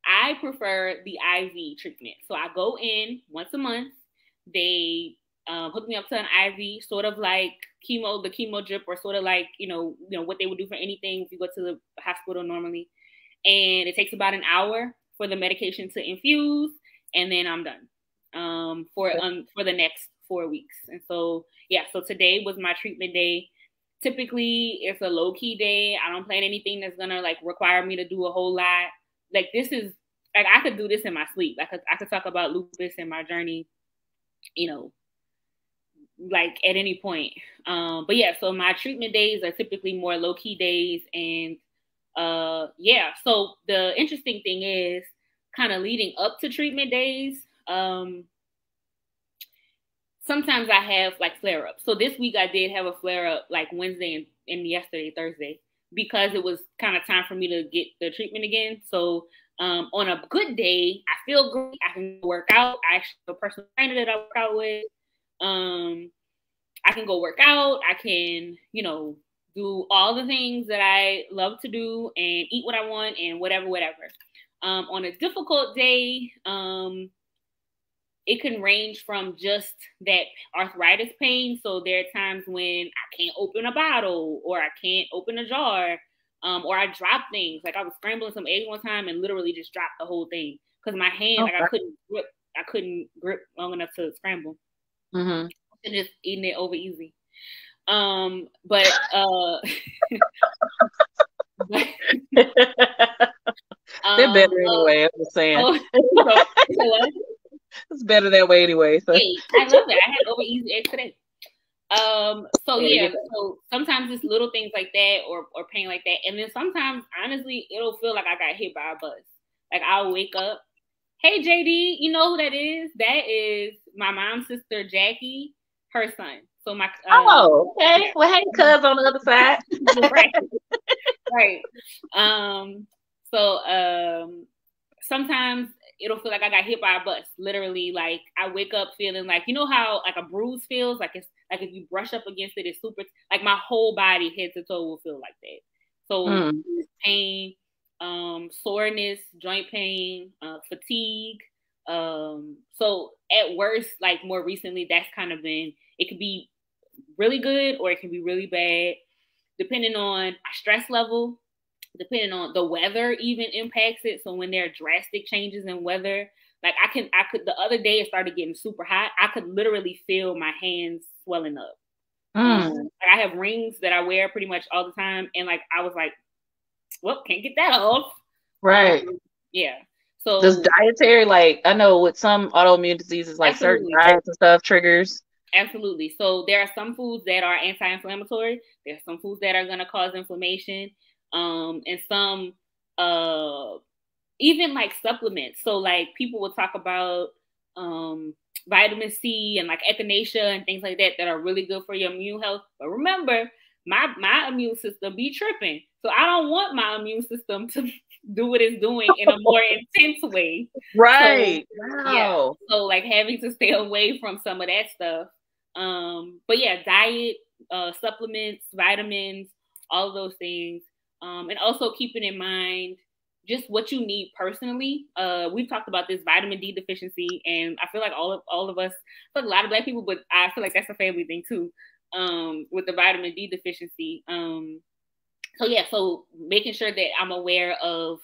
I prefer the IV treatment. So I go in once a month. They hook me up to an IV, sort of like the chemo drip, or sort of like, what they would do for anything if you go to the hospital normally. And it takes about an hour for the medication to infuse, and then I'm done for the next 4 weeks. And so, so today was my treatment day. Typically, it's a low-key day. I don't plan anything that's going to, like, require me to do a whole lot. Like, this is, like, I could do this in my sleep. I could talk about lupus and my journey, like, at any point. But, so my treatment days are typically more low-key days. And, so the interesting thing is kind of leading up to treatment days, sometimes I have like flare-ups. So this week I did have a flare-up like Wednesday and yesterday, Thursday, because it was kind of time for me to get the treatment again. So On a good day, I feel great. I can work out. I actually have a personal trainer that I work out with. I can go work out. I can, do all the things that I love to do and eat what I want and whatever. On a difficult day, it can range from just that arthritis pain. So there are times when I can't open a bottle or I can't open a jar. Or I drop things. Like I was scrambling some eggs one time and literally just dropped the whole thing because my hand, I couldn't grip long enough to scramble. Mm-hmm. And just eating it over easy. They're better anyway. I'm just saying. It's better that way anyway. So. Hey, I love it. I had over easy eggs today. So sometimes it's little things like that or pain like that. And then sometimes, honestly, it'll feel like I got hit by a bus. Like I'll wake up, hey, JD, you know who that is? That is my mom's sister, Jackie, her son. So my okay. Yeah. Well, hey, cuz on the other side. Right. Sometimes it'll feel like I got hit by a bus. Literally, like I wake up feeling like, you know how like a bruise feels? Like it's like if you brush up against it, it's super, like my whole body head to toe will feel like that. So pain, soreness, joint pain, fatigue. So at worst, like more recently, that's kind of been, it could be really good or it can be really bad, depending on my stress level, depending on the weather even impacts it. So when there are drastic changes in weather, like I could, the other day it started getting super hot. I could literally feel my hands swelling up. I have rings that I wear pretty much all the time. And like, I was like, well, can't get that off. Right. Yeah. So does dietary, like I know with some autoimmune diseases, like certain diets and stuff triggers. Absolutely. So there are some foods that are anti-inflammatory. There are some foods that are going to cause inflammation. And some, even like supplements. So like people will talk about, vitamin C and like echinacea and things like that are really good for your immune health. But remember, my immune system be tripping. So I don't want my immune system to do what it's doing in a more intense way. Right. So, wow. Yeah. So like having to stay away from some of that stuff. But yeah, diet, supplements, vitamins, all of those things. And also keeping in mind just what you need personally. We've talked about this vitamin D deficiency, and I feel like all of us, like a lot of Black people, but I feel like that's a family thing too, with the vitamin D deficiency. So making sure that I'm aware of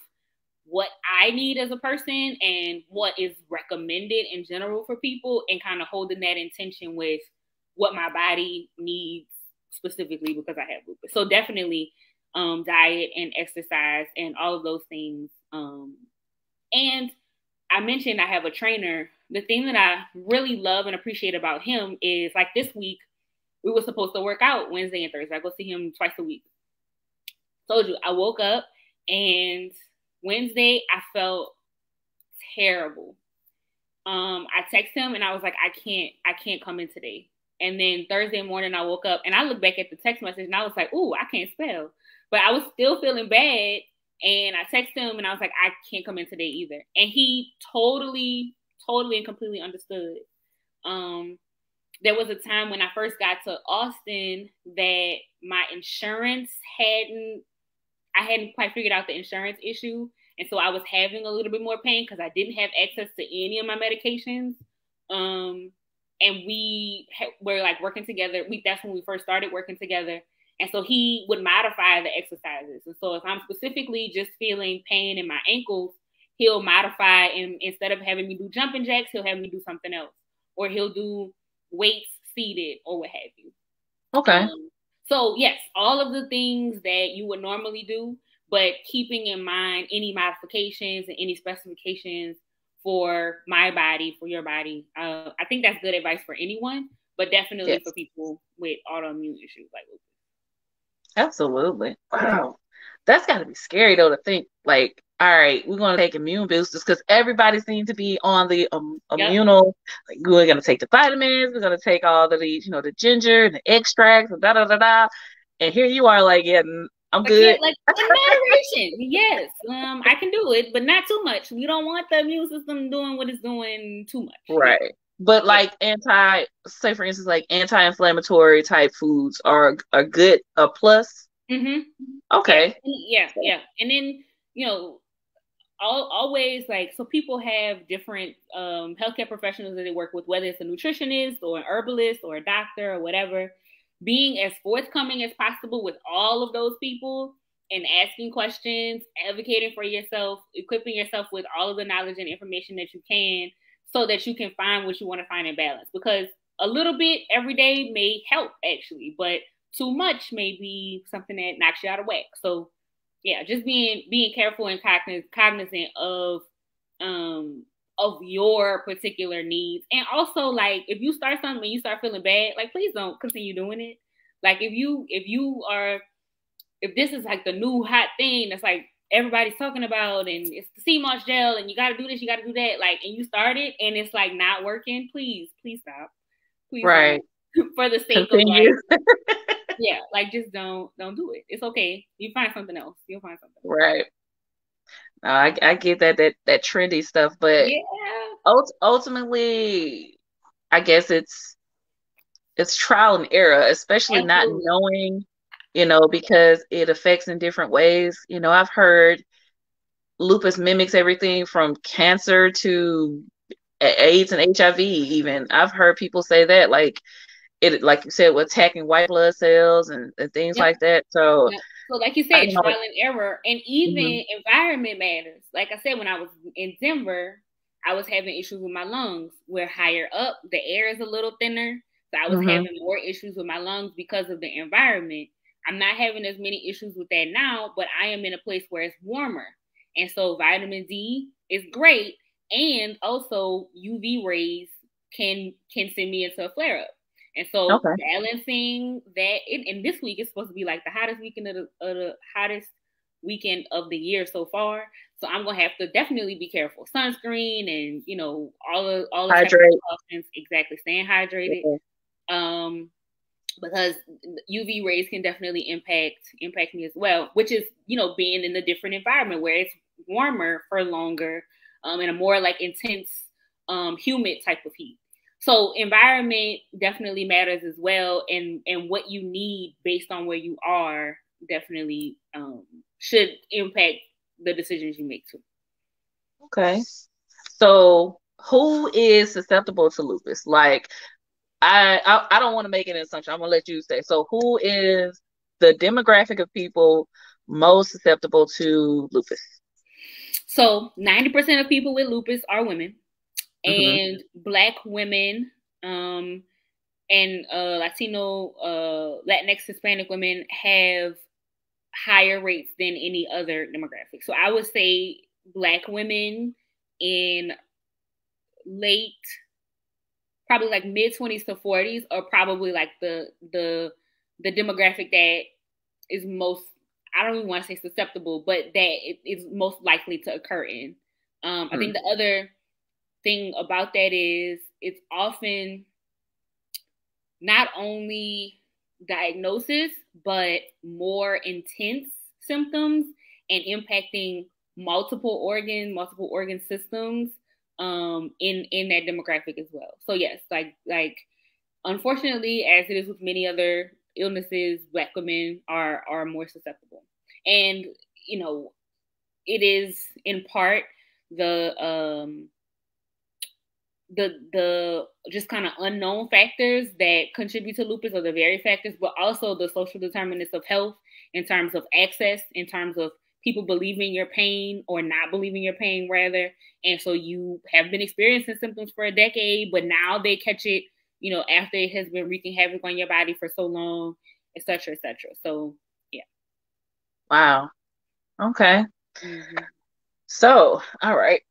what I need as a person and what is recommended in general for people, and kind of holding that intention with what my body needs specifically because I have lupus. So definitely diet and exercise and all of those things. And I mentioned I have a trainer. The thing that I really love and appreciate about him is like this week, we were supposed to work out Wednesday and Thursday. I go see him twice a week. Told you, I woke up and Wednesday I felt terrible. I texted him and I was like, I can't come in today. And then Thursday morning I woke up and I looked back at the text message and I was like, ooh, I can't spell. But I was still feeling bad. And I texted him and I was like, I can't come in today either. And he totally and completely understood. There was a time when I first got to Austin that my insurance I hadn't quite figured out the insurance issue. And so I was having a little bit more pain because I didn't have access to any of my medications. And we were like working together. That's when we first started working together. And so he would modify the exercises. And so if I'm specifically just feeling pain in my ankles, he'll modify, and instead of having me do jumping jacks, he'll have me do something else. Or he'll do weights seated or what have you. Okay. So yes, all of the things that you would normally do, but keeping in mind any modifications and any specifications for my body, for your body. I think that's good advice for anyone, but definitely for people with autoimmune issues like lupus. Absolutely. Wow. That's got to be scary though to think like, all right, we're going to take immune boosters because everybody seems to be on the immunal. Like we're going to take the vitamins, we're going to take all of the, the ginger and the extracts and da da da da. And here you are like, yeah, I'm Like, yeah, good. like in moderation. Yes, I can do it, but not too much. We don't want the immune system doing what it's doing too much. Yeah, Right. But yeah. like say for instance, like anti-inflammatory type foods are a good a plus. Mm-hmm. Yeah, Okay. yeah, yeah. And then always like so people have different healthcare professionals that they work with, whether it's a nutritionist or an herbalist or a doctor or whatever. Being as forthcoming as possible with all of those people and asking questions, advocating for yourself, equipping yourself with all of the knowledge and information that you can so that you can find what you want to find in balance. Because a little bit every day may help actually, but too much may be something that knocks you out of whack. So yeah, just being careful and cognizant of your particular needs. And also like if you start something and you start feeling bad, like please don't continue doing it. Like if this is like the new hot thing that's like everybody's talking about and it's the sea moss gel and you gotta do this, you gotta do that, like and you start it and it's like not working, please stop. Please Right. don't. For the sake of like Continue. yeah, like just don't do it. It's okay. You find something else. You'll find something else. Right. I get that trendy stuff, but Yeah. ultimately, I guess it's trial and error, especially not Absolutely. knowing, because it affects in different ways. I've heard lupus mimics everything from cancer to AIDS and HIV even. I've heard people say that, like it, like you said, with attacking white blood cells and things Yep. like that. So Yep. So like you I said, don't know. trial and error, and Mhm. even environment matters. Like I said, when I was in Denver, I was having issues with my lungs. Where higher up, the air is a little thinner. So I was Mhm. having more issues with my lungs because of the environment. I'm not having as many issues with that now, but I am in a place where it's warmer. And so vitamin D is great. And also UV rays can send me into a flare up. And so Okay. balancing that, and this week is supposed to be like the hottest weekend of the hottest weekend of the year so far. So I'm gonna have to definitely be careful. Sunscreen and all the type of Hydrate. precautions. Exactly, staying hydrated. Yeah. Um, because UV rays can definitely impact me as well. Which is being in a different environment where it's warmer for longer, and a more like intense, humid type of heat. So environment definitely matters as well, and what you need based on where you are definitely should impact the decisions you make too. Okay. So who is susceptible to lupus? Like I don't want to make an assumption. I'm gonna let you say. So who is the demographic of people most susceptible to lupus? So 90% of people with lupus are women, Hmm. and Black women, um, and Latino, Latinx, Hispanic women have higher rates than any other demographic. So I would say Black women in late, probably like mid 20s to 40s, are probably like the demographic that is most, I don't even want to say susceptible, but that it is most likely to occur in. I think the other thing about that is it's often not only diagnosis, but more intense symptoms and impacting multiple organ systems in that demographic as well. So yes, like unfortunately, as it is with many other illnesses, Black women are more susceptible, and it is in part the the just kind of unknown factors that contribute to lupus, or the very factors, but also the social determinants of health in terms of access, in terms of people believing your pain or not believing your pain rather. And so you have been experiencing symptoms for a decade, but now they catch it, after it has been wreaking havoc on your body for so long, et cetera, et cetera. So yeah. Wow. Okay. Mm-hmm. So, all right.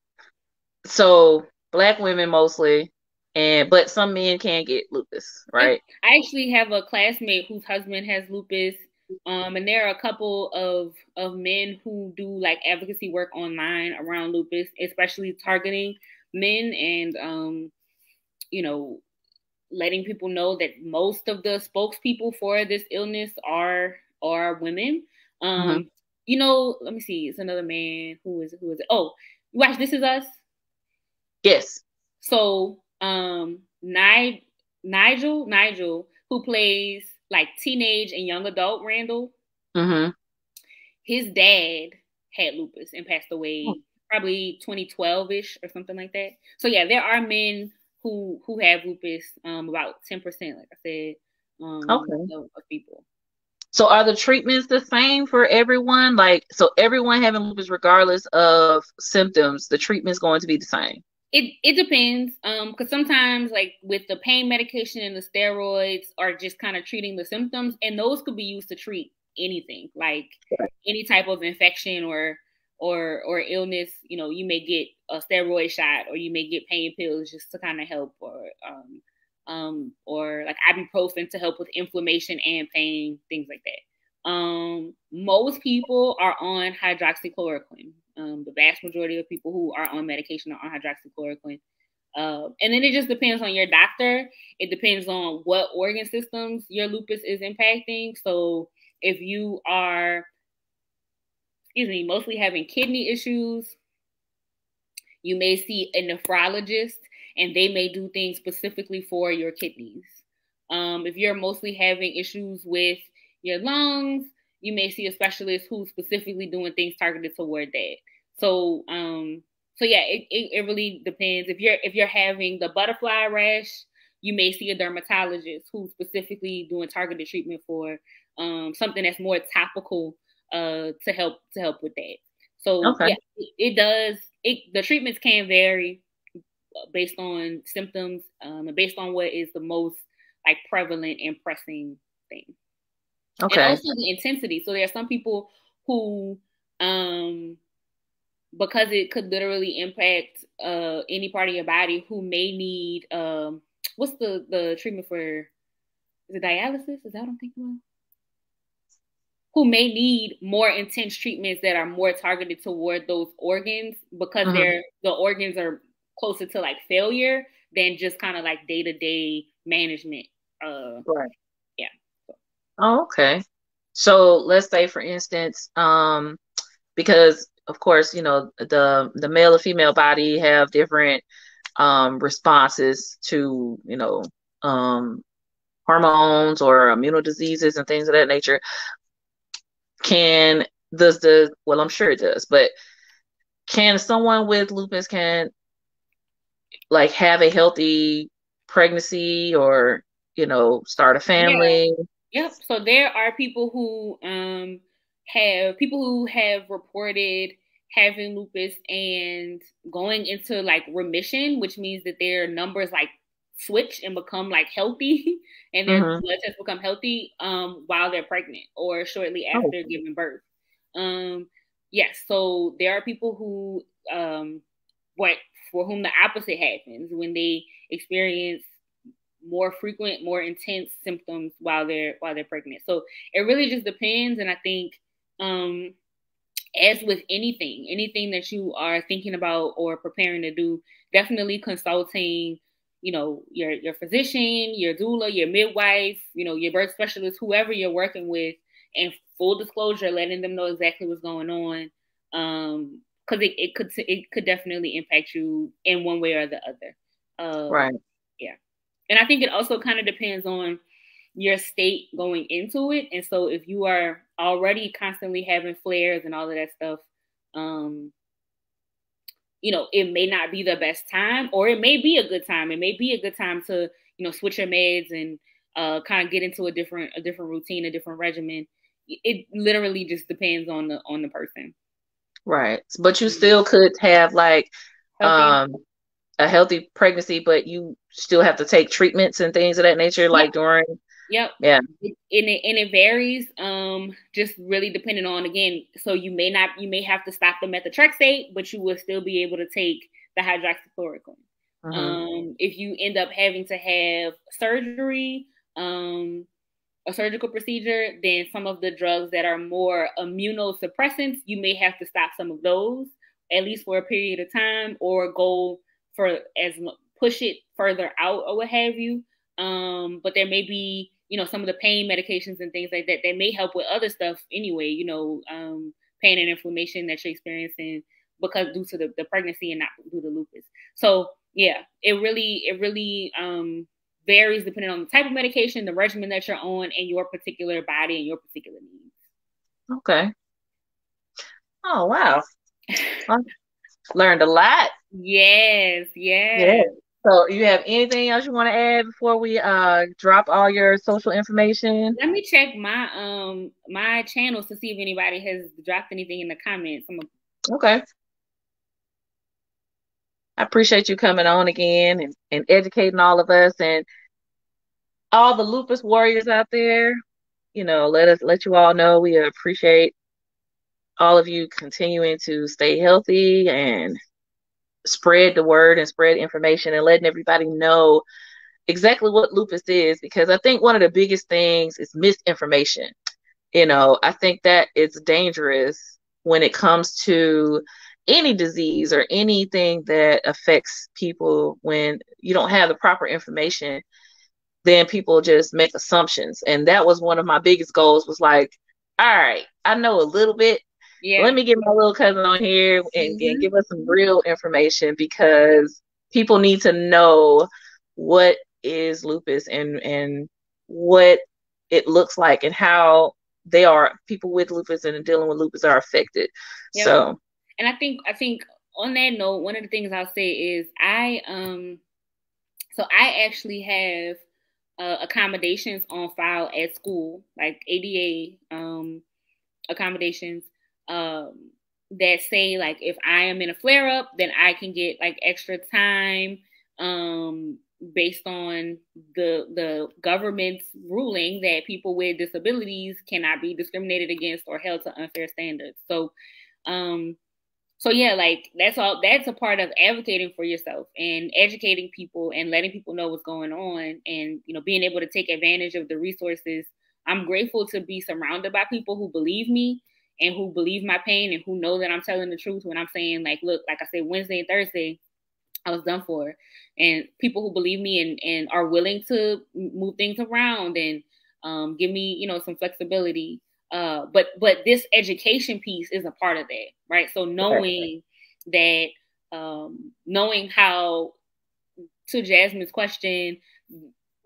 So Black women mostly, but some men can get lupus, Yep. right? I actually have a classmate whose husband has lupus. And there are a couple of men who do like advocacy work online around lupus, especially targeting men and you know, letting people know that most of the spokespeople for this illness are women. Um, let me see. It's another man. Who is it? Oh, you watch This Is Us? Yes. So, Nigel, who plays like teenage and young adult Randall, his dad had lupus and passed away probably 2012-ish or something like that. So yeah, there are men who have lupus, about 10%, like I said, of people. So are the treatments the same for everyone? Like, so everyone having lupus, regardless of symptoms, the treatment's going to be the same? It depends, because sometimes, like with the pain medication and the steroids, are just kind of treating the symptoms, and those could be used to treat anything, like any type of infection or illness. You may get a steroid shot, or you may get pain pills just to kind of help, or like ibuprofen to help with inflammation and pain, things like that. Most people are on hydroxychloroquine. The vast majority of people who are on medication are on hydroxychloroquine. And then it just depends on your doctor. It depends on what organ systems your lupus is impacting. So if you are, mostly having kidney issues, you may see a nephrologist, and they may do things specifically for your kidneys. If you're mostly having issues with your lungs, you may see a specialist who's specifically doing things targeted toward that. So yeah, it really depends. If you're having the butterfly rash, you may see a dermatologist who's specifically doing targeted treatment for something that's more topical to help with that. So yeah, it does. The treatments can vary based on symptoms, and based on what is the most like prevalent and pressing thing. Okay. And also the intensity. So there are some people who, because it could literally impact any part of your body, who may need what's the treatment for? Is it dialysis? Is that what I'm thinking of? Who may need more intense treatments that are more targeted toward those organs, because the organs are closer to like failure than just kind of like day-to-day management. Right. Yeah. Oh, okay. So let's say, for instance, because of course, the male and female body have different responses to, hormones or immuno diseases and things of that nature. Well, I'm sure it does, but can someone with lupus like have a healthy pregnancy, or start a family? Yep. So there are people who have reported having lupus and going into like remission, which means that their numbers like switch and become like healthy, and their blood tests become healthy while they're pregnant or shortly after giving birth. Yes. So there are people who for whom the opposite happens, when they experience more frequent, more intense symptoms while they're pregnant. So it really just depends. And I think, as with anything that you are thinking about or preparing to do, definitely consulting, your physician, your doula, your midwife, your birth specialist, whoever you're working with, and full disclosure, letting them know exactly what's going on. Because it could definitely impact you in one way or the other. Right. Yeah. And I think it also kind of depends on your state going into it. And so if you are already constantly having flares and all of that stuff, it may not be the best time, or it may be a good time. It may be a good time to, switch your meds and kind of get into a different routine, a different regimen. It literally just depends on the person. Right. But you still could have like a healthy pregnancy, but you still have to take treatments and things of that nature, like during. Yep. Yeah. And it varies, just really depending on, again, so you may have to stop the methotrexate, but you will still be able to take the hydroxychloroquine. If you end up having to have surgery, a surgical procedure, then some of the drugs that are more immunosuppressants, you may have to stop some of those, at least for a period of time, or go push it further out or what have you. But there may be some of the pain medications and things like that that may help with other stuff anyway, pain and inflammation that you're experiencing because due to the pregnancy and not due to lupus. So yeah, it really varies depending on the type of medication, the regimen that you're on, and your particular body and your particular needs. Okay. Oh, wow. I learned a lot. Yes. So you have anything else you want to add before we drop all your social information? Let me check my my channels to see if anybody has dropped anything in the comments. Okay. I appreciate you coming on again and educating all of us and all the lupus warriors out there. Let you all know we appreciate all of you continuing to stay healthy and spread the word and spread information and letting everybody know exactly what lupus is, because I think one of the biggest things is misinformation. I think that it's dangerous when it comes to any disease or anything that affects people. When you don't have the proper information, then people just make assumptions. And that was one of my biggest goals, was like, all right, I know a little bit. Yeah. Let me get my little cousin on here and give us some real information, because people need to know what is lupus and what it looks like and how people with lupus and dealing with lupus are affected. Yep. So, and I think on that note, one of the things I'll say is I actually have accommodations on file at school, like ADA accommodations that say, like, if I am in a flare up, then I can get like extra time based on the government's ruling that people with disabilities cannot be discriminated against or held to unfair standards. So yeah, like that's a part of advocating for yourself and educating people and letting people know what's going on, and being able to take advantage of the resources. I'm grateful to be surrounded by people who believe me and who believe my pain and who know that I'm telling the truth when I'm saying, like, look, like I said, Wednesday and Thursday, I was done for. And people who believe me and are willing to move things around and give me, some flexibility. But this education piece is a part of that, right? So knowing that, knowing how, to Jasmine's question,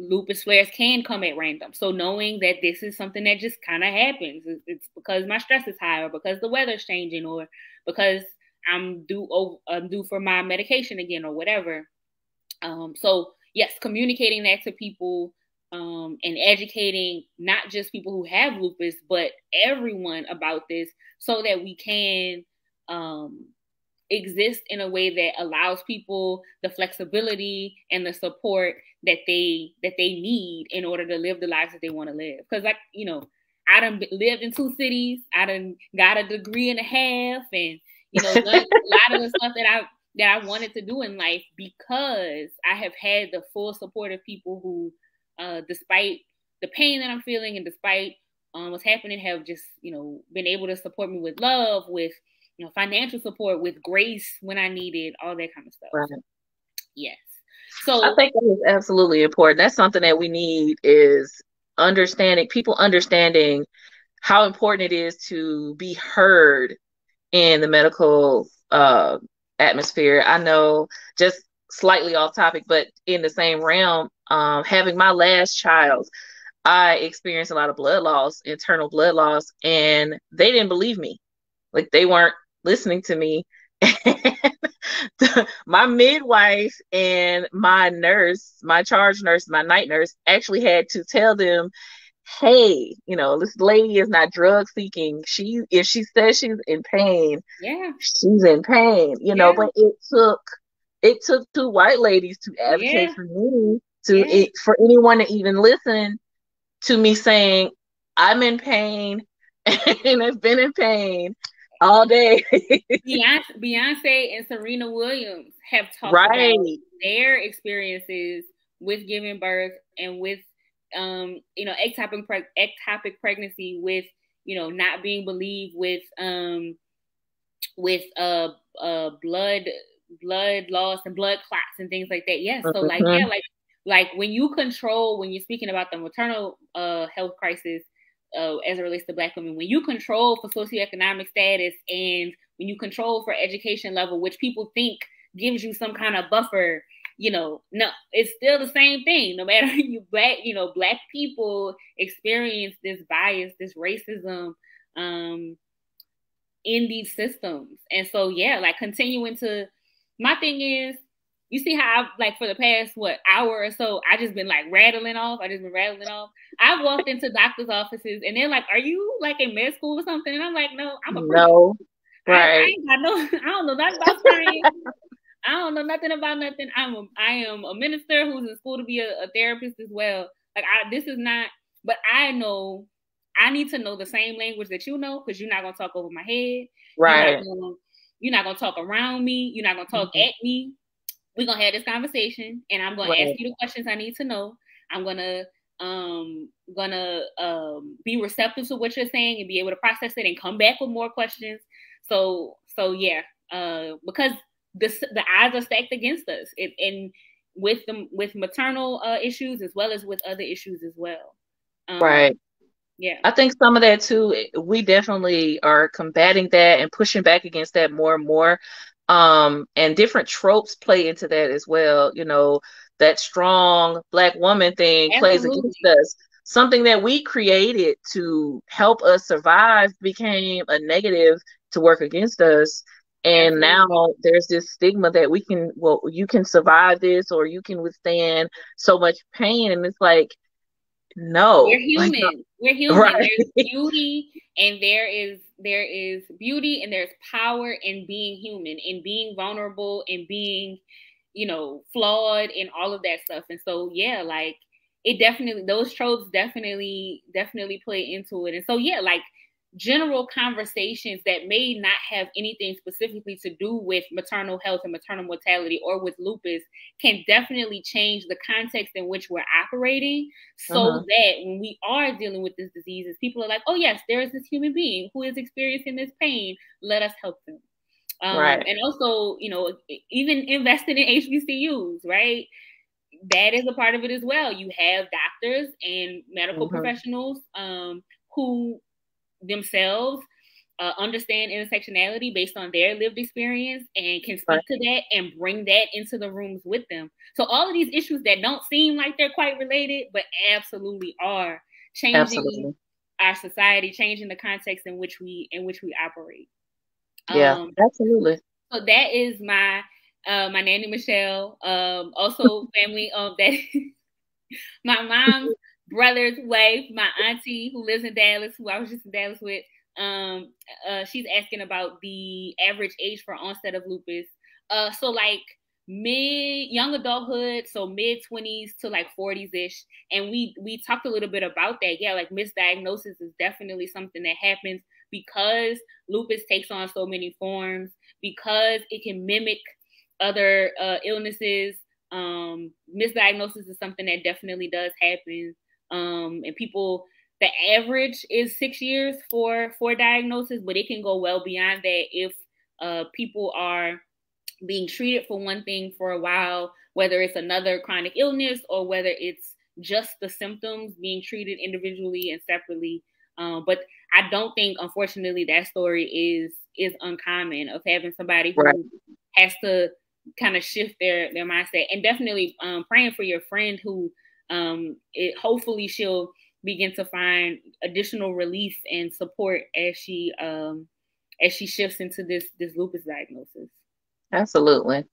lupus flares can come at random. So knowing that this is something that just kind of happens. It's because my stress is high, or because the weather's changing, or because I'm due for my medication again, or whatever. So yes, communicating that to people and educating not just people who have lupus, but everyone about this, so that we can exist in a way that allows people the flexibility and the support that they need in order to live the lives that they want to live. Because, like, I done lived in 2 cities. I done got a degree and a half, and done a lot of the stuff that I wanted to do in life, because I have had the full support of people who, despite the pain that I'm feeling and despite what's happening, have just been able to support me with love, with financial support, with grace when I needed, all that kind of stuff. Right. Yes. So I think that is absolutely important. That's something that we need, is people understanding how important it is to be heard in the medical atmosphere. I know, just slightly off topic, but in the same realm, having my last child, I experienced a lot of blood loss, internal blood loss, and they didn't believe me. Like, they weren't listening to me. My midwife and my nurse, my charge nurse, my night nurse, actually had to tell them, hey, this lady is not drug seeking. If she says she's in pain, she's in pain, but it took 2 white ladies to advocate for me, for anyone to even listen to me saying I'm in pain and I've been in pain all day. Beyonce and Serena Williams have talked about their experiences with giving birth and with ectopic pregnancy, with not being believed, with blood loss and blood clots and things like that. Yes, so like like when you're speaking about the maternal health crisis as it relates to Black women, when you control for socioeconomic status and when you control for education level, which people think gives you some kind of buffer, no, it's still the same thing. No matter Black people experience this bias, this racism in these systems. And so, yeah, like continuing to, my thing is, you see how I've, for the past, hour or so, I just been rattling off. I've walked into doctor's offices and they're like, are you in med school or something? And I'm like, no, I'm a priest. No. Right. I don't know nothing about science. I don't know nothing about nothing. I am a minister who's in school to be a therapist as well. This is not, but I know I need to know the same language that you know, because you're not gonna talk over my head. Right. You're not gonna talk around me. You're not gonna talk at me. We're gonna have this conversation, and I'm gonna ask you the questions I need to know. I'm gonna be receptive to what you're saying and be able to process it and come back with more questions. So yeah, because the odds are stacked against us, and with maternal issues as well as with other issues as well. Right. Yeah. I think some of that too, we definitely are combating that and pushing back against that more and more. And different tropes play into that as well. That strong Black woman thing plays against us. Something that we created to help us survive became a negative to work against us. And now there's this stigma that you can survive this, or you can withstand so much pain. And it's like, no, we're human. We're human. Right. There's beauty, and there is beauty, and there's power in being human, in being vulnerable, and being, flawed, and all of that stuff. And so, yeah, it definitely, those tropes definitely play into it. And so, yeah, general conversations that may not have anything specifically to do with maternal health and maternal mortality or with lupus can definitely change the context in which we're operating, so that when we are dealing with these diseases, people are like, oh yes, there is this human being who is experiencing this pain. Let us help them. Right. And also, even investing in HBCUs, right? That is a part of it as well. You have doctors and medical professionals who themselves understand intersectionality based on their lived experience and can speak to that and bring that into the rooms with them. So all of these issues that don't seem like they're quite related, but absolutely are changing our society, changing the context in which we operate. Yeah, absolutely. So that is my Nanny Michelle. Also family that my mom's brother's wife, my auntie who lives in Dallas, who I was just in Dallas with, she's asking about the average age for onset of lupus. So young adulthood, so mid-20s to 40s-ish. And we talked a little bit about that. Yeah, misdiagnosis is definitely something that happens because lupus takes on so many forms, because it can mimic other illnesses. Misdiagnosis is something that definitely does happen. And people, the average is 6 years for diagnosis, but it can go well beyond that if people are being treated for one thing for a while, whether it's another chronic illness or whether it's just the symptoms being treated individually and separately. But I don't think, unfortunately, that story is uncommon, of having somebody who has to kind of shift their mindset. And definitely praying for your friend who hopefully she'll begin to find additional relief and support as she shifts into this lupus diagnosis. Absolutely.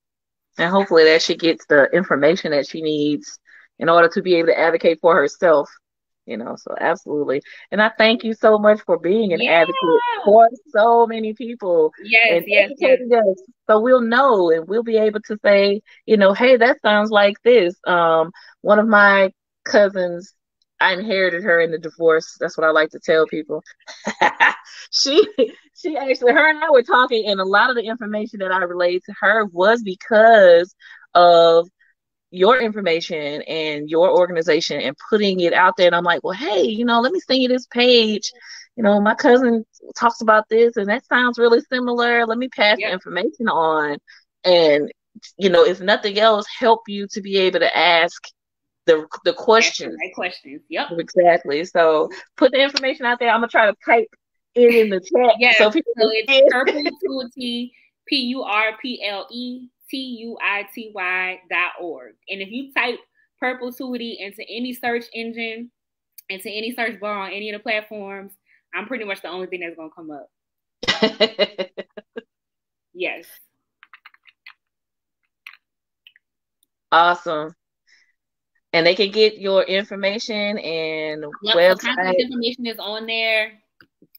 And hopefully that she gets the information that she needs in order to be able to advocate for herself, so absolutely. And I thank you so much for being an advocate for so many people. Yes. Us, so we'll know, and we'll be able to say, hey, that sounds like this. One of my cousins, I inherited her in the divorce. That's what I like to tell people. She actually, her and I were talking, and a lot of the information that I relayed to her was because of your information and your organization and putting it out there. And I'm like, well, hey, let me send you this page. My cousin talks about this and that sounds really similar. Let me pass the information on. And, if nothing else, help you to be able to ask the questions. Right questions. Yep. Exactly. So put the information out there. I'm gonna try to type it in the chat. Yes. So people So it's Purpletuity, PURPLETUITY.org. And if you type Purpletuity into any search engine, into any search bar on any of the platforms, I'm pretty much the only thing that's gonna come up. Yes. Awesome. And they can get your information and website. Contact information is on there.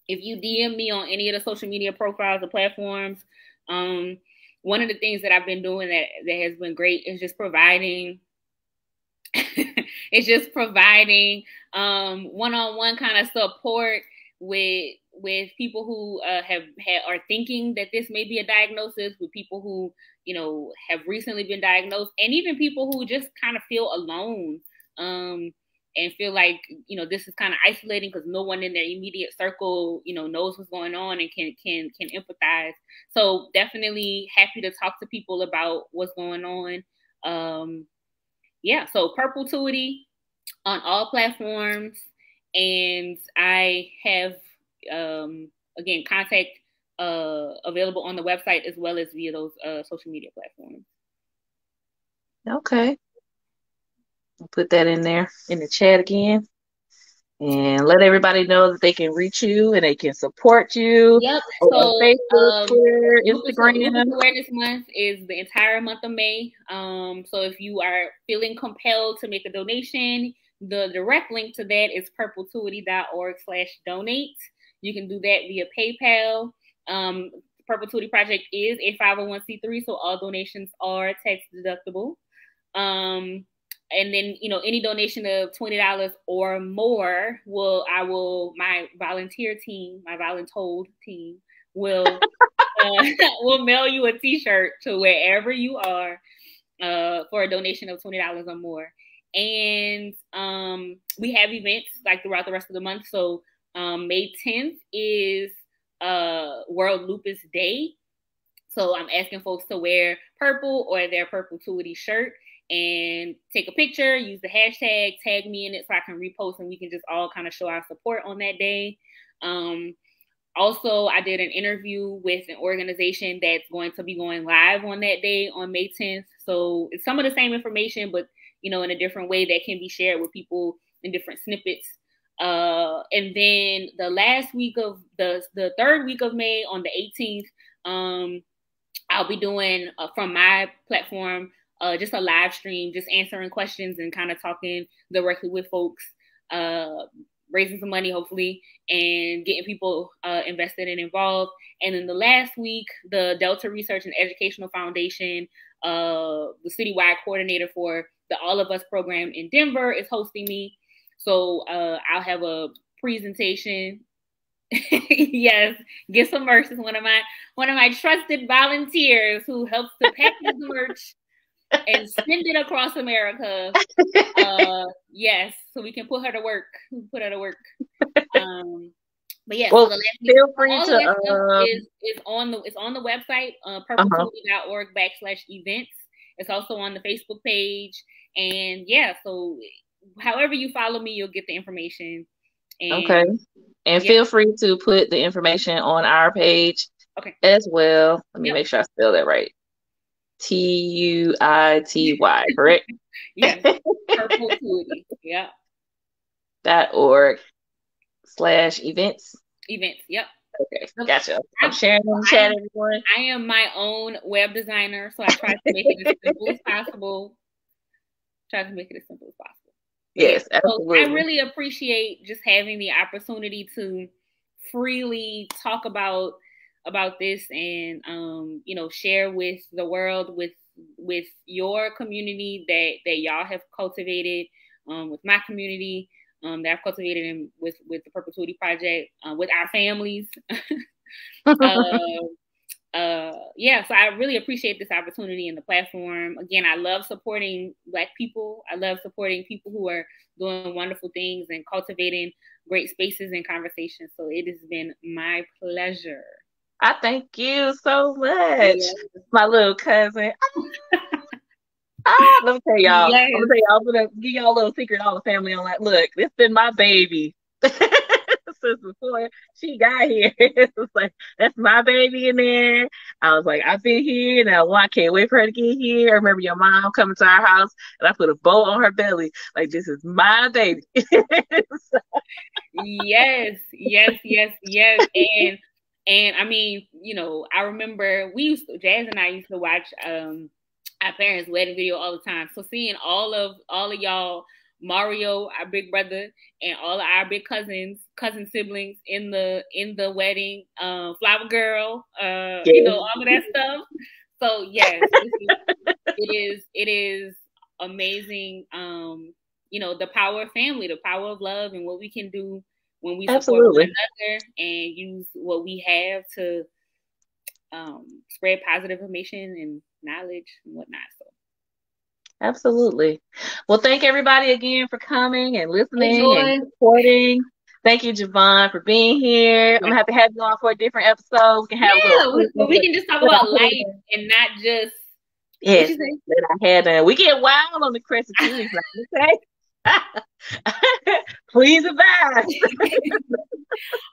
If you DM me on any of the social media profiles or platforms, one of the things that I've been doing that has been great is just providing one-on-one kind of support with people who are thinking that this may be a diagnosis, with people who, you know, have recently been diagnosed, and even people who just kind of feel alone, and feel like, you know, this is kind of isolating because no one in their immediate circle, you know, knows what's going on and can empathize. So definitely happy to talk to people about what's going on. Yeah, so Purpletuity on all platforms, and I have again contact available on the website as well as via those social media platforms. Okay, I'll put that in there in the chat again, and let everybody know that they can reach you and they can support you. Yep. So Facebook, Twitter, Instagram. Lupus Awareness Month is the entire month of May. So if you are feeling compelled to make a donation, the direct link to that is purpletuity.org/donate. You can do that via PayPal. Purpletuity Project is a 501c3, so all donations are tax deductible. And then, you know, any donation of $20 or more my volunteer team, my voluntold team will mail you a t-shirt to wherever you are for a donation of $20 or more. And we have events like throughout the rest of the month. So May 10th is World Lupus Day. So I'm asking folks to wear purple or their Purpletuity shirt and take a picture, use the hashtag, tag me in it so I can repost, and we can just all kind of show our support on that day. Also, I did an interview with an organization that's going to be going live on that day on May 10th. So it's some of the same information, but, you know, in a different way that can be shared with people in different snippets. And then the last week of the third week of May on the 18th, I'll be doing from my platform, just a live stream, just answering questions and kind of talking directly with folks, raising some money, hopefully, and getting people invested and involved. And then the last week, the Delta Research and Educational Foundation, the citywide coordinator for the All of Us program in Denver, is hosting me. So I'll have a presentation. Yes, get some merch. Is one of my trusted volunteers who helps to package the merch and send it across America. Yes, so we can put her to work. But yeah, well, so feel free to is on the website, purpletuity.org/events. It's also on the Facebook page, and yeah, so however you follow me, you'll get the information. And, okay, and feel free to put the information on our page as well. Let me make sure I spell that right. TUITY, correct? Yes. Purpletuity. Yeah. .org/events. Events. Yep. Okay, gotcha. I'm sharing in the chat, everyone. I am my own web designer, so I try to make it as simple as possible. Yes, absolutely. So I really appreciate just having the opportunity to freely talk about this and you know, share with the world, with your community that y'all have cultivated, with my community that I've cultivated with the Purpletuity Project, with our families. Yeah, so I really appreciate this opportunity and the platform. Again, I love supporting Black people. I love supporting people who are doing wonderful things and cultivating great spaces and conversations. So it has been my pleasure. I thank you so much, my little cousin. Let me tell y'all. Yes. I'm gonna tell y'all. I'm gonna give y'all a little secret. All the family on that. Look, this been my baby since before she got here. It was like that's my baby in there. I was like, I've been here now. I can't wait for her to get here. I remember your mom coming to our house, and I put a bow on her belly. Like this is my baby. Yes, yes, yes, yes. And I mean, you know, I remember Jazz and I used to watch our parents' wedding video all the time. So seeing all of y'all, Mario, our big brother, and all of our big cousin siblings in the wedding, Flower Girl, you know, all of that stuff. So yes, it is amazing. You know, the power of family, the power of love, and what we can do when we support one another and use what we have to spread positive information and knowledge and whatnot. So absolutely. Well, thank everybody again for coming and listening and supporting. Thank you, Javon, for being here. I'm gonna have you on for a different episode. We can have we can just talk about life and not just we get wild on the Crescent Tuesdays, okay? Please advise.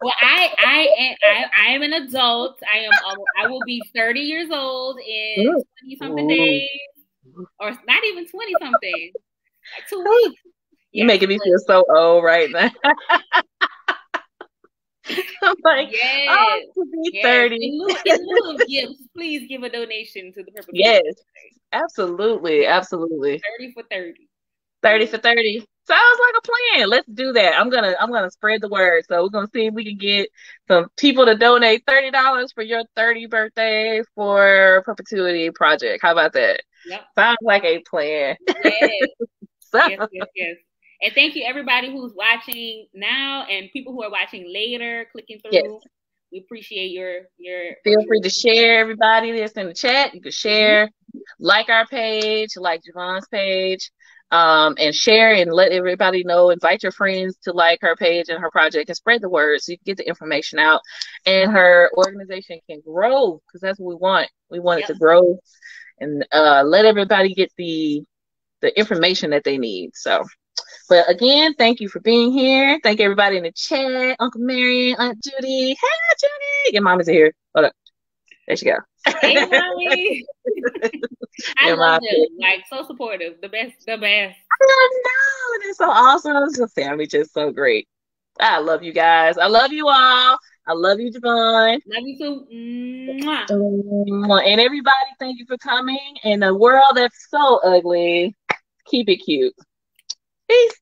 Well, I am an adult. I will be 30 years old in 20 something days, or not even 20 something. Like 2 weeks. You're making me feel so old right now. I'm like, yes, to be 30. In lieu of gifts, please give a donation to the purpose. Yes, absolutely, absolutely. 30 for 30. 30 for 30. Sounds like a plan. Let's do that. I'm gonna spread the word. So we're gonna see if we can get some people to donate $30 for your 30th birthday for Perpetuity Project. How about that? Yep. Sounds like a plan. Yes. Yes. And thank you everybody who's watching now and people who are watching later, clicking through. Yes. We appreciate your feel free to share everybody that's in the chat. You can share, like our page, like Javon's page. And share and let everybody know, invite your friends to like her page and her project and spread the word so you can get the information out and her organization can grow because that's what we want. We want it to grow and let everybody get the information that they need. So, but again, thank you for being here. Thank everybody in the chat. Uncle Marion, Aunt Judy. Hey, Judy. Your mom is here. Hold up. There she go. Hey, mommy. I love them. Like, so supportive. The best. I know. They're so awesome. The family just so great. I love you guys. I love you all. I love you, Javon. Love you too. Mwah. And everybody, thank you for coming. In a world that's so ugly, keep it cute. Peace.